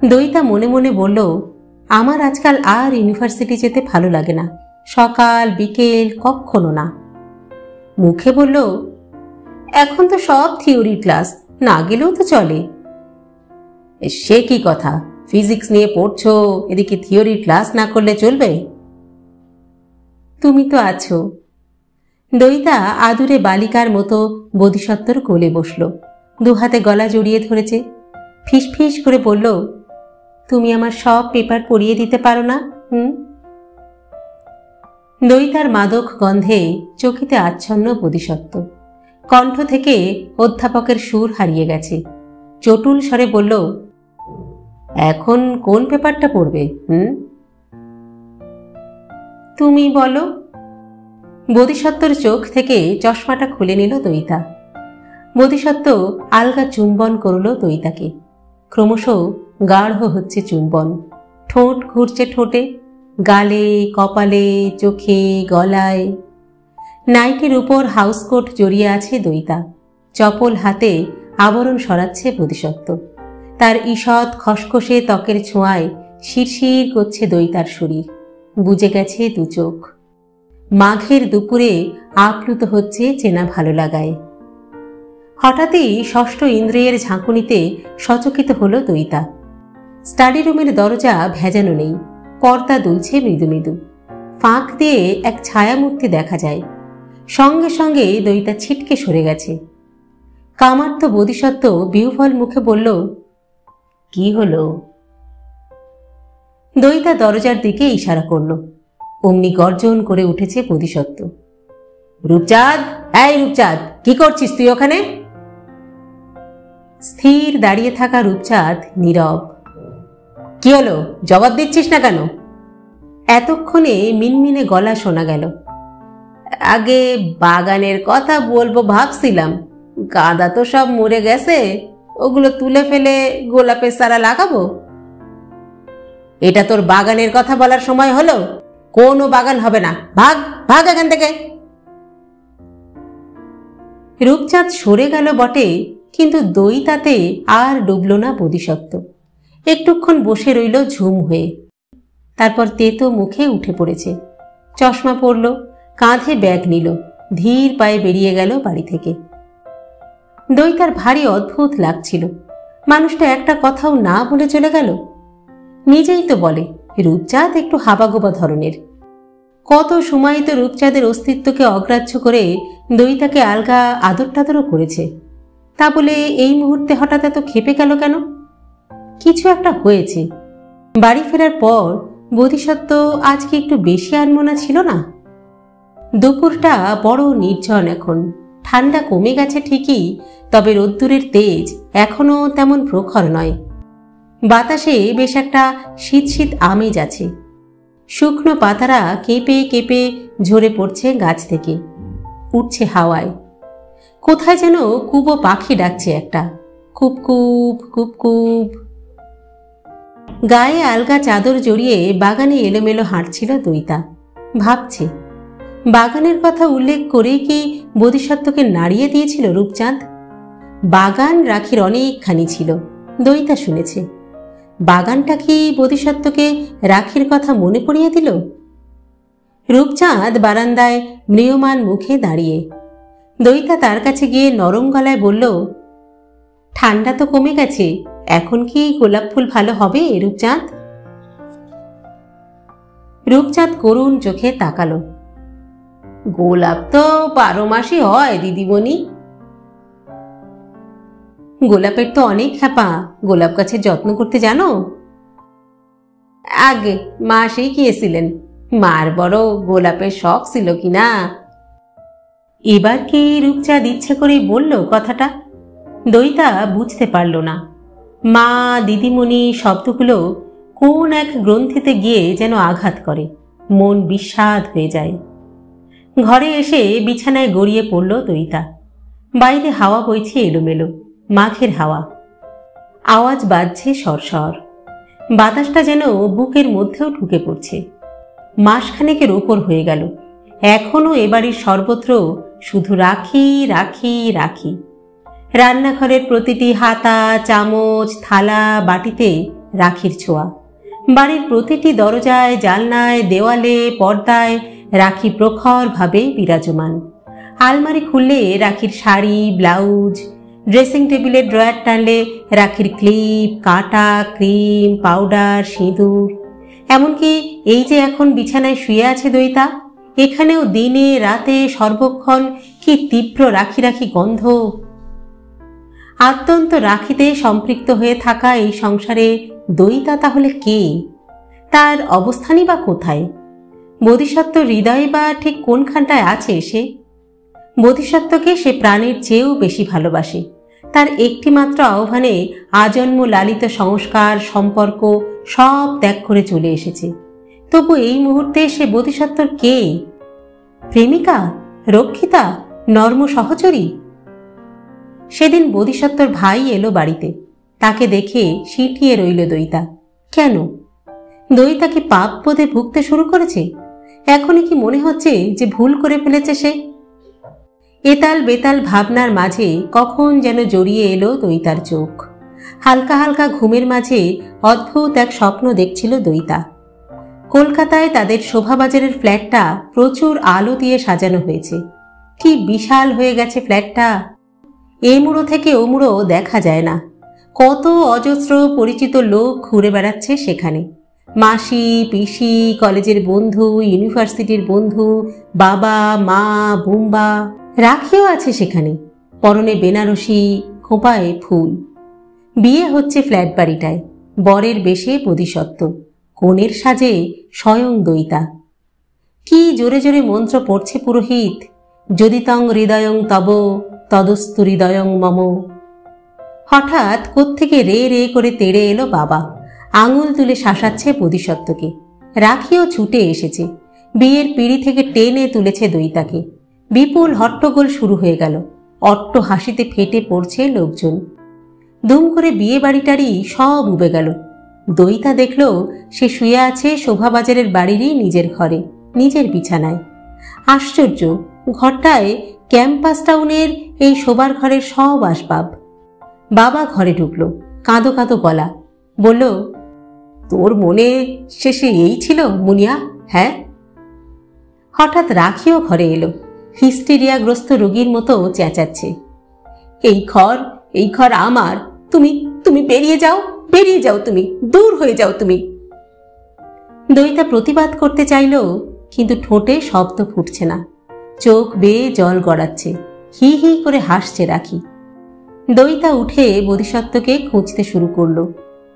দইতা মনে মনে বলল, আমার আজকাল আর ইউনিভার্সিটি যেতে ভালো লাগে না, সকাল বিকেল কখনো না। মুখে বলল, এখন তো সব থিওরি ক্লাস, না গেলেও তো চলে। সে কি কথা, ফিজিক্স নিয়ে পড়ছো, এদিকে থিওরি ক্লাস না করলে চলবে? তুমি তো আছো। দইতা আদুরে বালিকার মতো বোধিসত্ত্বর কোলে বসল, দুহাতে গলা জড়িয়ে ধরেছে, ফিস ফিস করে বলল, তুমি আমার সব পেপার পড়িয়ে দিতে পারো না? দইতার মাদক গন্ধে চকিতে আচ্ছন্ন বোধিসত্ত্ব, কণ্ঠ থেকে অধ্যাপকের সুর হারিয়ে গেছে। চটুল স্বরে বলল, এখন কোন পেপারটা পড়বে? তুমি বলো। বোধিসত্ত্বর চোখ থেকে চশমাটা খুলে নিল দইতা। বোধিসত্ত্ব আলগা চুম্বন করল দইতাকে। ক্রমশ গাঢ় হচ্ছে চুম্বন, ঠোঁট ঘুরছে ঠোঁটে, গালে, কপালে, চোখে, গলায়। নাইটির উপর হাউসকোট জড়িয়ে আছে দইতা, চপল হাতে আবরণ সরাচ্ছে বোধিসত্ত্ব। তার ঈষৎ খসখসে ত্বকের ছোঁয়ায় শিরশির করছে দইতার শরীর, বুজে গেছে দু চোখ। মাঘের দুপুরে আপ্লুত হচ্ছে চেনা ভালো লাগায়। হঠাৎই ষষ্ঠ ইন্দ্রিয়ের ঝাঁকুনিতে সচকিত হল দইতা। স্টাডি রুমের দরজা ভেজানো নেই, পর্দা দুলছে মৃদু মৃদু, ফাঁক দিয়ে এক ছায়ামূর্তি দেখা যায়। সঙ্গে সঙ্গে দইতা ছিটকে সরে গেছে। কামার্ত বোধিসত্ত্ব বিহ্বল মুখে বলল, কি হলো? দইতা দরজার দিকে ইশারা করল। অমনি গর্জন করে উঠেছে বোধিসত্ত্ব, রূপচাঁদ, এই রূপচাঁদ, কি করছিস তুই ওখানে? স্থির দাঁড়িয়ে থাকা রূপচাঁদ নীরব। কি হলো, জবাব দিচ্ছিস না কেন? এতক্ষণে মিনমিনে গলা শোনা গেল, আগে বাগানের কথা বলবো ভাবছিলাম, গাঁদা তো সব মরে গেছে, ওগুলো তুলে ফেলে গোলাপের চারা লাগাবো। এটা তোর বাগানের কথা বলার সময় হলো? কোনো বাগান হবে না, ভাগ ভাগ এখান থেকে। রূপচাঁদ সরে গেল বটে, কিন্তু দইতাতে আর ডুবল না বোধিসত্ত্ব। একটুক্ষণ বসে রইল ঝুম হয়ে, তারপর তেতো মুখে উঠে পড়েছে। চশমা পরল, কাঁধে ব্যাগ নিল, ধীর পায়ে বেরিয়ে গেল বাড়ি থেকে। দইতার ভারী অদ্ভুত লাগছিল, মানুষটা একটা কথাও না বলে চলে গেল। নিজেই তো বলে রূপচাঁদ একটু হাবাগোবা ধরনের। কত সময় তো রূপচাঁদের অস্তিত্বকে অগ্রাহ্য করে দইতাকে আলগা আদর টাদরও করেছে, তা বলে এই মুহূর্তে হঠাৎ এত ক্ষেপে গেল কেন? কিছু একটা হয়েছে। বাড়ি ফেরার পর বোধিসত্ত্ব আজকে একটু বেশি আনমনা ছিল না? দুপুরটা বড় নির্জন এখন, ঠান্ডা কমে গেছে ঠিকই, তবে রোদ্দুরের তেজ এখনো তেমন প্রখর নয়। বাতাসে বেশ একটা শীত শীত আমেজ আছে। শুকনো পাতারা কেঁপে কেঁপে ঝরে পড়ছে গাছ থেকে, উঠছে হাওয়ায়। কোথায় যেন কুবো পাখি ডাকছে একটা, কুপকুপ কুপকুপ। গায়ে আলগা চাদর জড়িয়ে বাগানে এলোমেলো হাঁটছিল দইতা, ভাবছে বাগানের কথা উল্লেখ করে কি বোধিসত্ত্বকে নাড়িয়ে দিয়েছিল রূপচাঁদ? বাগান রাখির অনেকখানি ছিল, দইতা শুনেছে। বাগানটা কি বোধিসত্ত্বকে রাখির কথা মনে পড়িয়ে দিল? রূপচাঁদ বারান্দায় ম্রিয়মান মুখে দাঁড়িয়ে। দইতা তার কাছে গিয়ে নরম গলায় বলল, ঠান্ডা তো কমে গেছে, এখন কি গোলাপ ফুল ভালো হবে রূপচাঁদ? রূপচাঁদ করুণ চোখে তাকালো। গোলাপ তো 12 মাসই হয় দিদিমণি। গোলাপের তো অনেক হ্যাপা, গোলাপ গাছের যত্ন করতে জানো? আগে মা সেই গিয়েছিলেন, মার বড় গোলাপের শখ ছিল কিনা। এবার কি রূপচাঁদ ইচ্ছে করেই বলল কথাটা? দইতা বুঝতে পারল না। মা, দিদিমণি শব্দগুলো কোন এক গ্রন্থিতে গিয়ে যেন আঘাত করে, মন বিস্বাদ হয়ে যায়। ঘরে এসে বিছানায় গড়িয়ে পড়ল দইতা। বাইরে হাওয়া বইছে এলোমেলো, মাঘের হাওয়া। আওয়াজ বাজছে সরসর, বাতাসটা যেন বুকের মধ্যেও ঢুকে পড়ছে। মাসখানেকের ওপর হয়ে গেল, এখনো এবাড়ির সর্বত্র শুধু রাখি রাখি রাখি। রান্নাঘরের প্রতিটি হাতা, চামচ, থালা, বাটিতে রাখির ছোঁয়া। বাড়ির প্রতিটি দরজায়, জানলায়, দেওয়ালে, পর্দায় রাখি প্রখরভাবে বিরাজমান। আলমারি খুললে রাখির শাড়ি, ব্লাউজ, ড্রেসিং টেবিলের ড্রয়ার টানলে রাখির ক্লিপ, কাঁটা, ক্রিম, পাউডার, সিঁদুর। এমনকি এই যে এখন বিছানায় শুয়ে আছে দইতা, এখানেও দিনে রাতে সর্বক্ষণ কি তীব্র রাখি রাখি গন্ধ। আদ্যন্ত রাখিতে সম্পৃক্ত হয়ে থাকা এই সংসারে দইতা তাহলে কে? তার অবস্থানই বা কোথায়? বোধিসত্ত্ব হৃদয়ে বা ঠিক কোনখানটায় আছে সে? বোধিসত্ত্বকে সে প্রাণের চেয়েও বেশি ভালোবাসে। তার একটিমাত্র আহ্বানে আজন্ম লালিত সংস্কার, সম্পর্ক সব ত্যাগ করে চলে এসেছে। তবু এই মুহূর্তে সে বোধিসত্ত্বর কে? প্রেমিকা, রক্ষিতা, নর্ম সহচরী? সেদিন বোধিসত্ত্বর ভাই এলো বাড়িতে। তাকে দেখে সিঁটিয়ে রইল দইতা। কেন? দইতা কি পাপ বোধে ভুগতে শুরু করেছে? এখনই কি মনে হচ্ছে যে ভুল করে ফেলেছে সে? এতাল বেতাল ভাবনার মাঝে কখন যেন জড়িয়ে এলো দইতার চোখ। হালকা হালকা ঘুমের মাঝে অদ্ভুত এক স্বপ্ন দেখছিল দইতা। কলকাতায় তাদের শোভাবাজারের ফ্ল্যাটটা প্রচুর আলো দিয়ে সাজানো হয়েছে। কি বিশাল হয়ে গেছে ফ্ল্যাটটা! এ মুড়ো থেকে ও মুড়ো দেখা যায় না। কত অজস্র পরিচিত লোক ঘুরে বেড়াচ্ছে সেখানে। মাসি, পিসি, কলেজের বন্ধু, ইউনিভার্সিটির বন্ধু, বাবা, মা, বুম্বা। রাখিও আছে সেখানে, পরনে বেনারসি, খোঁপায় ফুল। বিয়ে হচ্ছে ফ্ল্যাট বাড়িটায়। বরের বেশে বোধিসত্ত্ব, কনের সাজে স্বয়ং দইতা। কি জোরে জোরে মন্ত্র পড়ছে পুরোহিত। যদি তং হৃদয়ং তব তদস্তু হৃদয়ং মম। হঠাৎ কোত্থেকে রে রে করে তেড়ে এলো বাবা। আঙুল তুলে শাসাচ্ছে বোধিসত্ত্বকে। রাখিও ছুটে এসেছে। বিয়ের পিঁড়ি থেকে টেনে তুলেছে দইতাকে। বিপুল হট্টগোল শুরু হয়ে গেল। অট্ট হাসিতে ফেটে পড়ছে লোকজন। দুম করে বিয়ে বাড়িটারই সব উবে গেল। দইতা দেখল সে শুয়ে আছে শোভাবাজারের বাড়িরই নিজের ঘরে, নিজের বিছানায়। আশ্চর্য, ঘরটায় ক্যাম্পাস টাউনের এই শোবার ঘরের সব আসবাব। বাবা ঘরে ঢুকল, কাঁদো কাঁদো গলা। বলল, তোর মনে শেষে এই ছিল মুনিয়া? হ্যাঁ। হঠাৎ রাখিও ঘরে এলো। হিস্টেরিয়াগ্রস্ত রোগীর মতো চেঁচাচ্ছে, এই ঘর আমার। তুমি তুমি বেরিয়ে যাও, বেরিয়ে যাও, তুমি দূর হয়ে যাও তুমি। দইতা প্রতিবাদ করতে চাইল, কিন্তু ঠোঁটে শব্দ ফুটছে না। চোখ বেয়ে জল গড়াচ্ছে। হি হি করে হাসছে রাখি। দইতা উঠে বোধিসত্ত্বকে খুঁজতে শুরু করলো।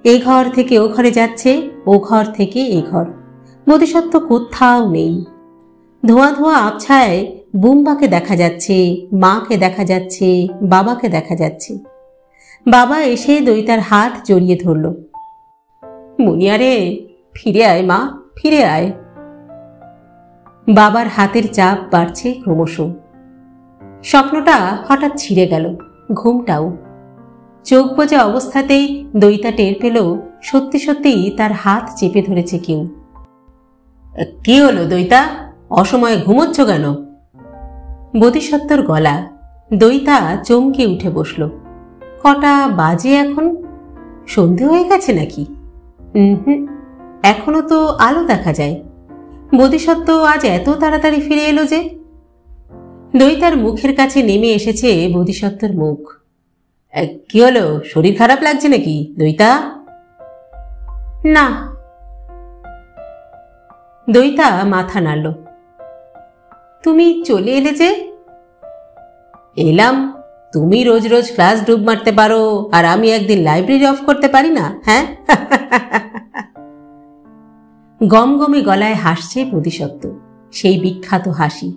এ ঘর থেকে ও ঘরে যাচ্ছে, ও ঘর থেকে এ ঘর। বোধিসত্ত্ব কোথাও নেই। ধোঁয়া ধোঁয়া আবছায় বুম্বাকে দেখা যাচ্ছে, মাকে দেখা যাচ্ছে, বাবাকে দেখা যাচ্ছে। বাবা এসে দইতার হাত জড়িয়ে ধরল। মুনিয়া রে, ফিরে আয় মা, ফিরে আয়। বাবার হাতের চাপ বাড়ছে ক্রমশ। স্বপ্নটা হঠাৎ ছিঁড়ে গেল, ঘুমটাও। চোখ বোঝা অবস্থাতেই দইতা টের পেল সত্যি সত্যি তার হাত চেপে ধরেছে কেউ। কি হলো দইতা, অসময়ে ঘুমোচ্ছ কেন? বোধিসত্ত্বর গলা। দইতা চমকে উঠে বসল। কটা বাজে এখন? সন্ধে হয়ে গেছে নাকি? এখনো তো আলো দেখা যায়। বোধিসত্ত্ব আজ এত তাড়াতাড়ি ফিরে এলো যে? দইতার মুখের কাছে নেমে এসেছে বোধিসত্ত্বর মুখ। কি হলো, শরীর খারাপ লাগছে নাকি দইতা? না। দইতা মাথা নাড়ল। তুমি চলে এলে যে? এলাম। তুমি রোজ রোজ ক্লাস ডুব মারতে পারো, আর আমি একদিন লাইব্রেরি অফ করতে পারি না? হ্যাঁ। গমগমে গলায় হাসছে বোধিসত্ত্ব, সেই বিখ্যাত হাসি।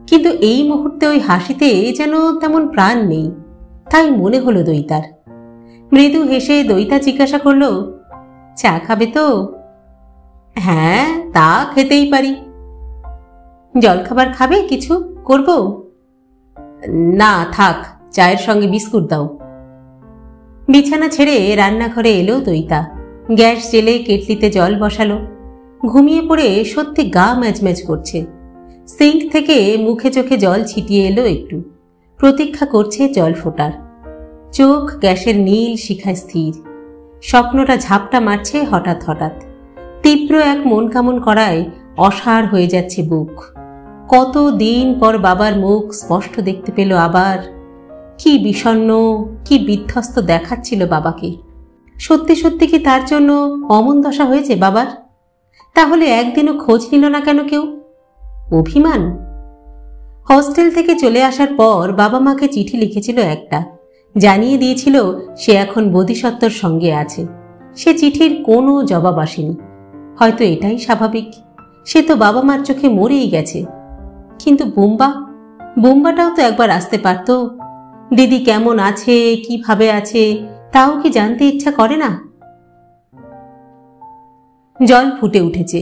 কিন্তু এই মুহূর্তে ওই হাসিতে যেন তেমন প্রাণ নেই, তাই মনে হলো দইতার। মৃদু হেসে দইতা জিজ্ঞাসা করল, চা খাবে তো? হ্যাঁ, তা খেতেই পারি। জলখাবার খাবে? কিছু করব? না থাক, চায়ের সঙ্গে বিস্কুট দাও। বিছানা ছেড়ে রান্নাঘরে এলো দইতা। গ্যাস জেলে কেটলিতে জল বসালো। ঘুমিয়ে পড়ে সত্যি গা ম্যাজম্যাজ করছে। সিঙ্ক থেকে মুখে চোখে জল ছিটিয়ে এলো একটু। প্রতীক্ষা করছে জল ফোটার। চোখ গ্যাসের নীল শিখায় স্থির। স্বপ্নটা ঝাপটা মারছে হঠাৎ হঠাৎ। তীব্র এক মন কামন করায় অসাড় হয়ে যাচ্ছে বুক। কত দিন পর বাবার মুখ স্পষ্ট দেখতে পেল আবার। কি বিষণ্ণ, কি বিধ্বস্ত দেখাচ্ছিল বাবাকে। সত্যি সত্যি কি তার জন্য অমন দশা হয়েছে বাবার? তাহলে একদিনও খোঁজ নিল না কেন কেউ? অভিমান? হস্টেল থেকে চলে আসার পর বাবা মাকে চিঠি লিখেছিল একটা, জানিয়ে দিয়েছিল সে এখন বোধিসত্ত্বর সঙ্গে আছে। সে চিঠির কোনো জবাব আসেনি। হয়তো এটাই স্বাভাবিক, সে তো বাবা মার চোখে মরেই গেছে। কিন্তু বুম্বাটাও তো একবার আসতে পারত। দিদি কেমন আছে, কিভাবে আছে, তাও কি জানতে ইচ্ছা করে না? জল ফুটে উঠেছে,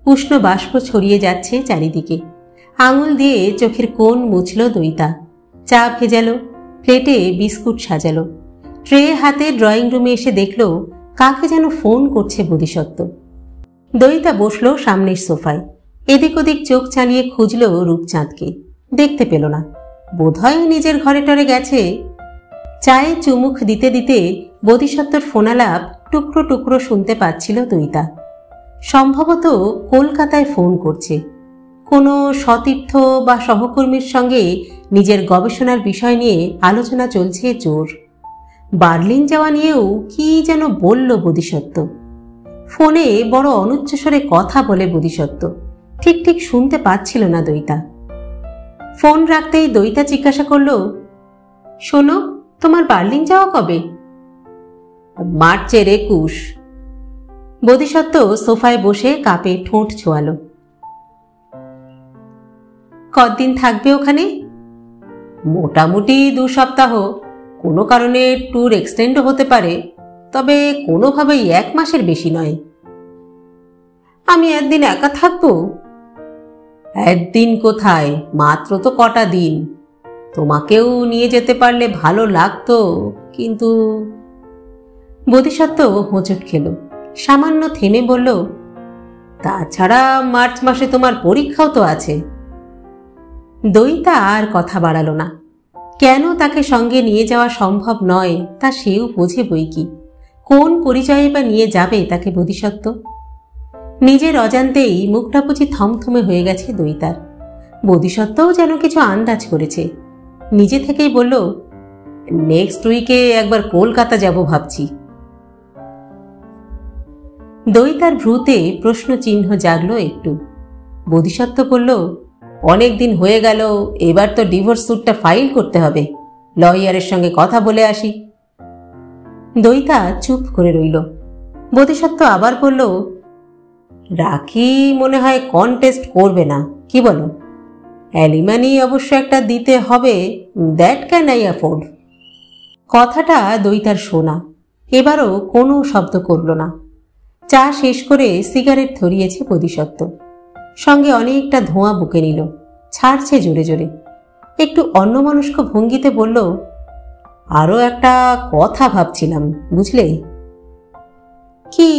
উষ্ণ বাষ্প ছড়িয়ে যাচ্ছে চারিদিকে। আঙুল দিয়ে চোখের কোণ মুছল দইতা। চা ভেজালো, প্লেটে বিস্কুট সাজালো। ট্রে হাতে ড্রয়িং রুমে এসে দেখল কাকে যেন ফোন করছে বোধিসত্ত্ব। দইতা বসল সামনের সোফায়। এদিক ওদিক চোখ চালিয়ে খুঁজল রূপচাঁদকে। দেখতে পেল না। বোধহয় নিজের ঘরে টরে গেছে। চায়ে চুমুক দিতে দিতে বোধিসত্ত্বর ফোনালাপ টুকরো টুকরো শুনতে পাচ্ছিল দইতা। সম্ভবত কলকাতায় ফোন করছে। কোনো সতীর্থ বা সহকর্মীর সঙ্গে নিজের গবেষণার বিষয় নিয়ে আলোচনা চলছে জোর। বার্লিন যাওয়া নিয়েও কি যেন বলল বোধিসত্ত্ব। ফোনে বড় অনুচ্চস্বরে কথা বলে বোধিসত্ত্ব। ঠিক ঠিক শুনতে পাচ্ছিল না দইতা। ফোন রাখতেই দইতা জিজ্ঞাসা করল, শোনো, তোমার বার্লিন যাওয়া কবে? মার্চের 21। বোধিসত্ত্ব সোফায় বসে কাপে ঠোঁট ছোয়ালো। কতদিন থাকবে ওখানে? মোটামুটি 2 সপ্তাহ। কোনো কারণে ট্যুর এক্সটেন্ডও হতে পারে, তবে কোনোভাবেই 1 মাসের বেশি নয়। আমি একদিন একা থাকবো? একদিন কোথায়, মাত্র তো কটা দিন। তোমাকেও নিয়ে যেতে পারলে ভালো লাগতো, কিন্তু। বোধিসত্ত্ব হোঁচট খেল। সামান্য থেমে বলল, তাছাড়া মার্চ মাসে তোমার পরীক্ষাও তো আছে। দইতা আর কথা বাড়ালো না। কেন তাকে সঙ্গে নিয়ে যাওয়া সম্ভব নয় তা সেও বোঝে বই কি। কোন পরিচয়ে বা নিয়ে যাবে তাকে বোধিসত্ত্ব? নিজের অজান্তেই মুখটা বুঝি থমথমে হয়ে গেছে দইতার। বোধিসত্ত্বও যেন কিছু আন্দাজ করেছে। নিজে থেকেই বলল, নেক্সট উইকে একবার কলকাতা যাব ভাবছি। দইতার ভ্রুতে প্রশ্ন চিহ্ন জাগলো একটু। বোধিসত্ত্ব বলল, অনেক দিন হয়ে গেল, এবার তো ডিভোর্স স্যুটটা ফাইল করতে হবে। লয়ারের সঙ্গে কথা বলে আসি। দইতা চুপ করে রইল। বোধিসত্ত্ব আবার বলল, রাখি মনে হয় কন্টেস্ট করবে না, কি বলো? অ্যালিমানি অবশ্য একটা দিতে হবে, দ্যাট ক্যান আই অ্যাফোর্ড। কথাটা দইতার শোনা। এবারও কোনো শব্দ করল না। চা শেষ করে সিগারেট ধরিয়েছে বোধিসত্ত্ব। সঙ্গে অনেকটা ধোঁয়া বুকে নিল, ছাড়ছে জোরে জোরে। একটু অন্যমনস্ক ভঙ্গিতে বলল, আরও একটা কথা ভাবছিলাম, বুঝলে? কি?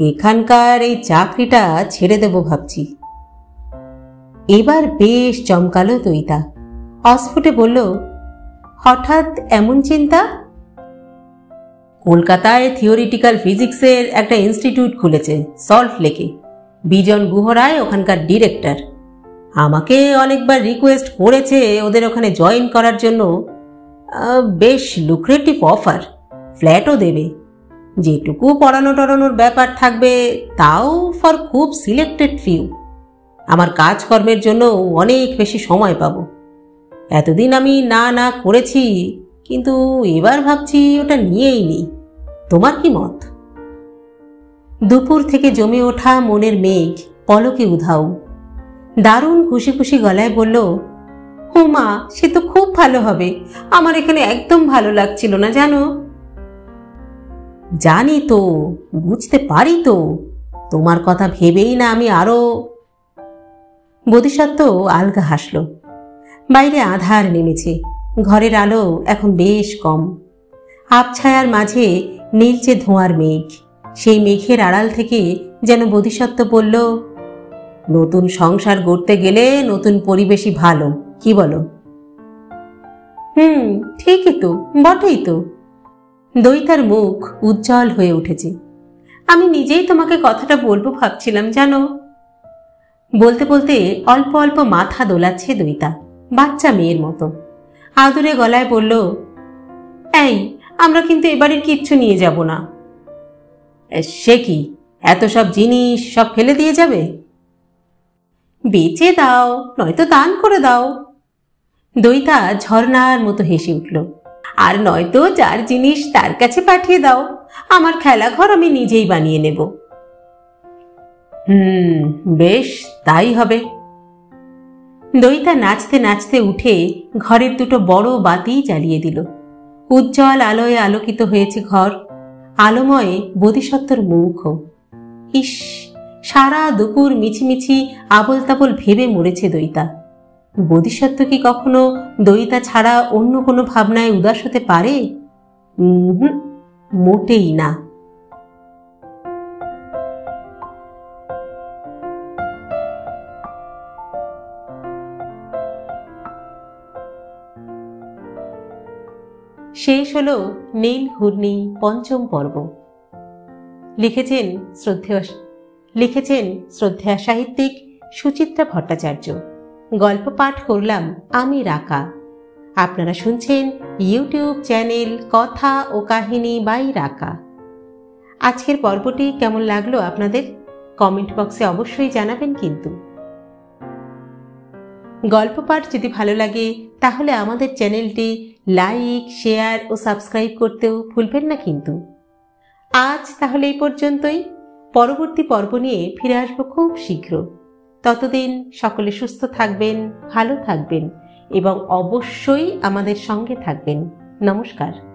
এখানকার এই চাকরিটা ছেড়ে দেব ভাবছি। এবার বেশ চমকালো দইতা। অস্ফুটে বলল, হঠাৎ এমন চিন্তা? কলকাতায় থিওরিটিক্যাল ফিজিক্সের একটা ইনস্টিটিউট খুলেছে সল্ট লেকে। বিজন গুহরায় ওখানকার ডিরেক্টর। আমাকে অনেকবার রিকোয়েস্ট করেছে ওদের ওখানে জয়েন করার জন্য। বেশ লুক্রেটিভ অফার, ফ্ল্যাটও দেবে। যেটুকু পড়ানো টড়ানোর ব্যাপার থাকবে তাও ফর খুব সিলেক্টেড ফিউ। আমার কাজকর্মের জন্য অনেক বেশি সময় পাব। এতদিন আমি না না করেছি, কিন্তু এবার ভাবছি ওটা নিয়েই নিই। তোমার কি মত? দুপুর থেকে জমে ওঠা মনের মেঘ পলকে উধাও। দারুণ খুশি খুশি গলায় বলল, হুমা, সে তো খুব ভালো হবে। আমার এখানে একদম ভালো লাগছিল না, জানো? জানি তো, বুঝতে পারি তো। তোমার কথা ভেবেই না আমি আরো। বোধিসত্ত্ব আলগা হাসল। বাইরে আধার নেমেছে। ঘরের আলো এখন বেশ কম। আবছায়ার মাঝে নীলচে ধোঁয়ার মেঘ। সেই মেঘের আড়াল থেকে যেন বোধিসত্ত্ব বলল, নতুন সংসার গড়তে গেলে নতুন পরিবেশই ভালো, কি বলো? ঠিকই তো, বটেই তো। দইতার মুখ উজ্জ্বল হয়ে উঠেছে। আমি নিজেই তোমাকে কথাটা বলবো ভাবছিলাম জানো। বলতে বলতে অল্প অল্প মাথা দোলাচ্ছে দইতা, বাচ্চা মেয়ের মতো। আদুরে গলায় বলল, এই আমরা কিন্তু এবারের কিচ্ছু নিয়ে যাব না। সে কি, এত সব জিনিস সব ফেলে দিয়ে যাবে? বেচে দাও, নয়তো দান করে দাও। দইতা ঝর্ণার মতো হেসে উঠল। আর নয়তো যার জিনিস তার কাছে পাঠিয়ে দাও, আমার খেলাঘর আমি নিজেই বানিয়ে নেব। বেশ, তাই হবে। দইতা নাচতে নাচতে উঠে ঘরের দুটো বড় বাতি জ্বালিয়ে দিল। উজ্জ্বল আলোয় আলোকিত হয়েছে ঘর, আলোময়ে বোধিসত্ত্বর মুখও। ইস, সারা দুপুর মিছিমিছি আবল তাবল ভেবে মরেছে দইতা। বোধিসত্ত্ব কি কখনো দইতা ছাড়া অন্য কোনো ভাবনায় উদাস হতে পারে? মোটেই না। শেষ হলো নীল ঘূর্ণি পঞ্চম পর্ব। লিখেছেন শ্রদ্ধেয়া সাহিত্যিক সুচিত্রা ভট্টাচার্য। গল্প পাঠ করলাম আমি রাকা। আপনারা শুনছেন ইউটিউব চ্যানেল কথা ও কাহিনী বাই রাকা। আজকের পর্বটি কেমন লাগলো আপনাদের কমেন্ট বক্সে অবশ্যই জানাবেন। কিন্তু গল্প পাঠ যদি ভালো লাগে তাহলে আমাদের চ্যানেলটি লাইক, শেয়ার ও সাবস্ক্রাইব করতেও ভুলবেন না কিন্তু। আজ তাহলে এই পর্যন্তই। পরবর্তী পর্ব নিয়ে ফিরে আসবো খুব শীঘ্র। ততদিন সকলে সুস্থ থাকবেন, ভালো থাকবেন এবং অবশ্যই আমাদের সঙ্গে থাকবেন। নমস্কার।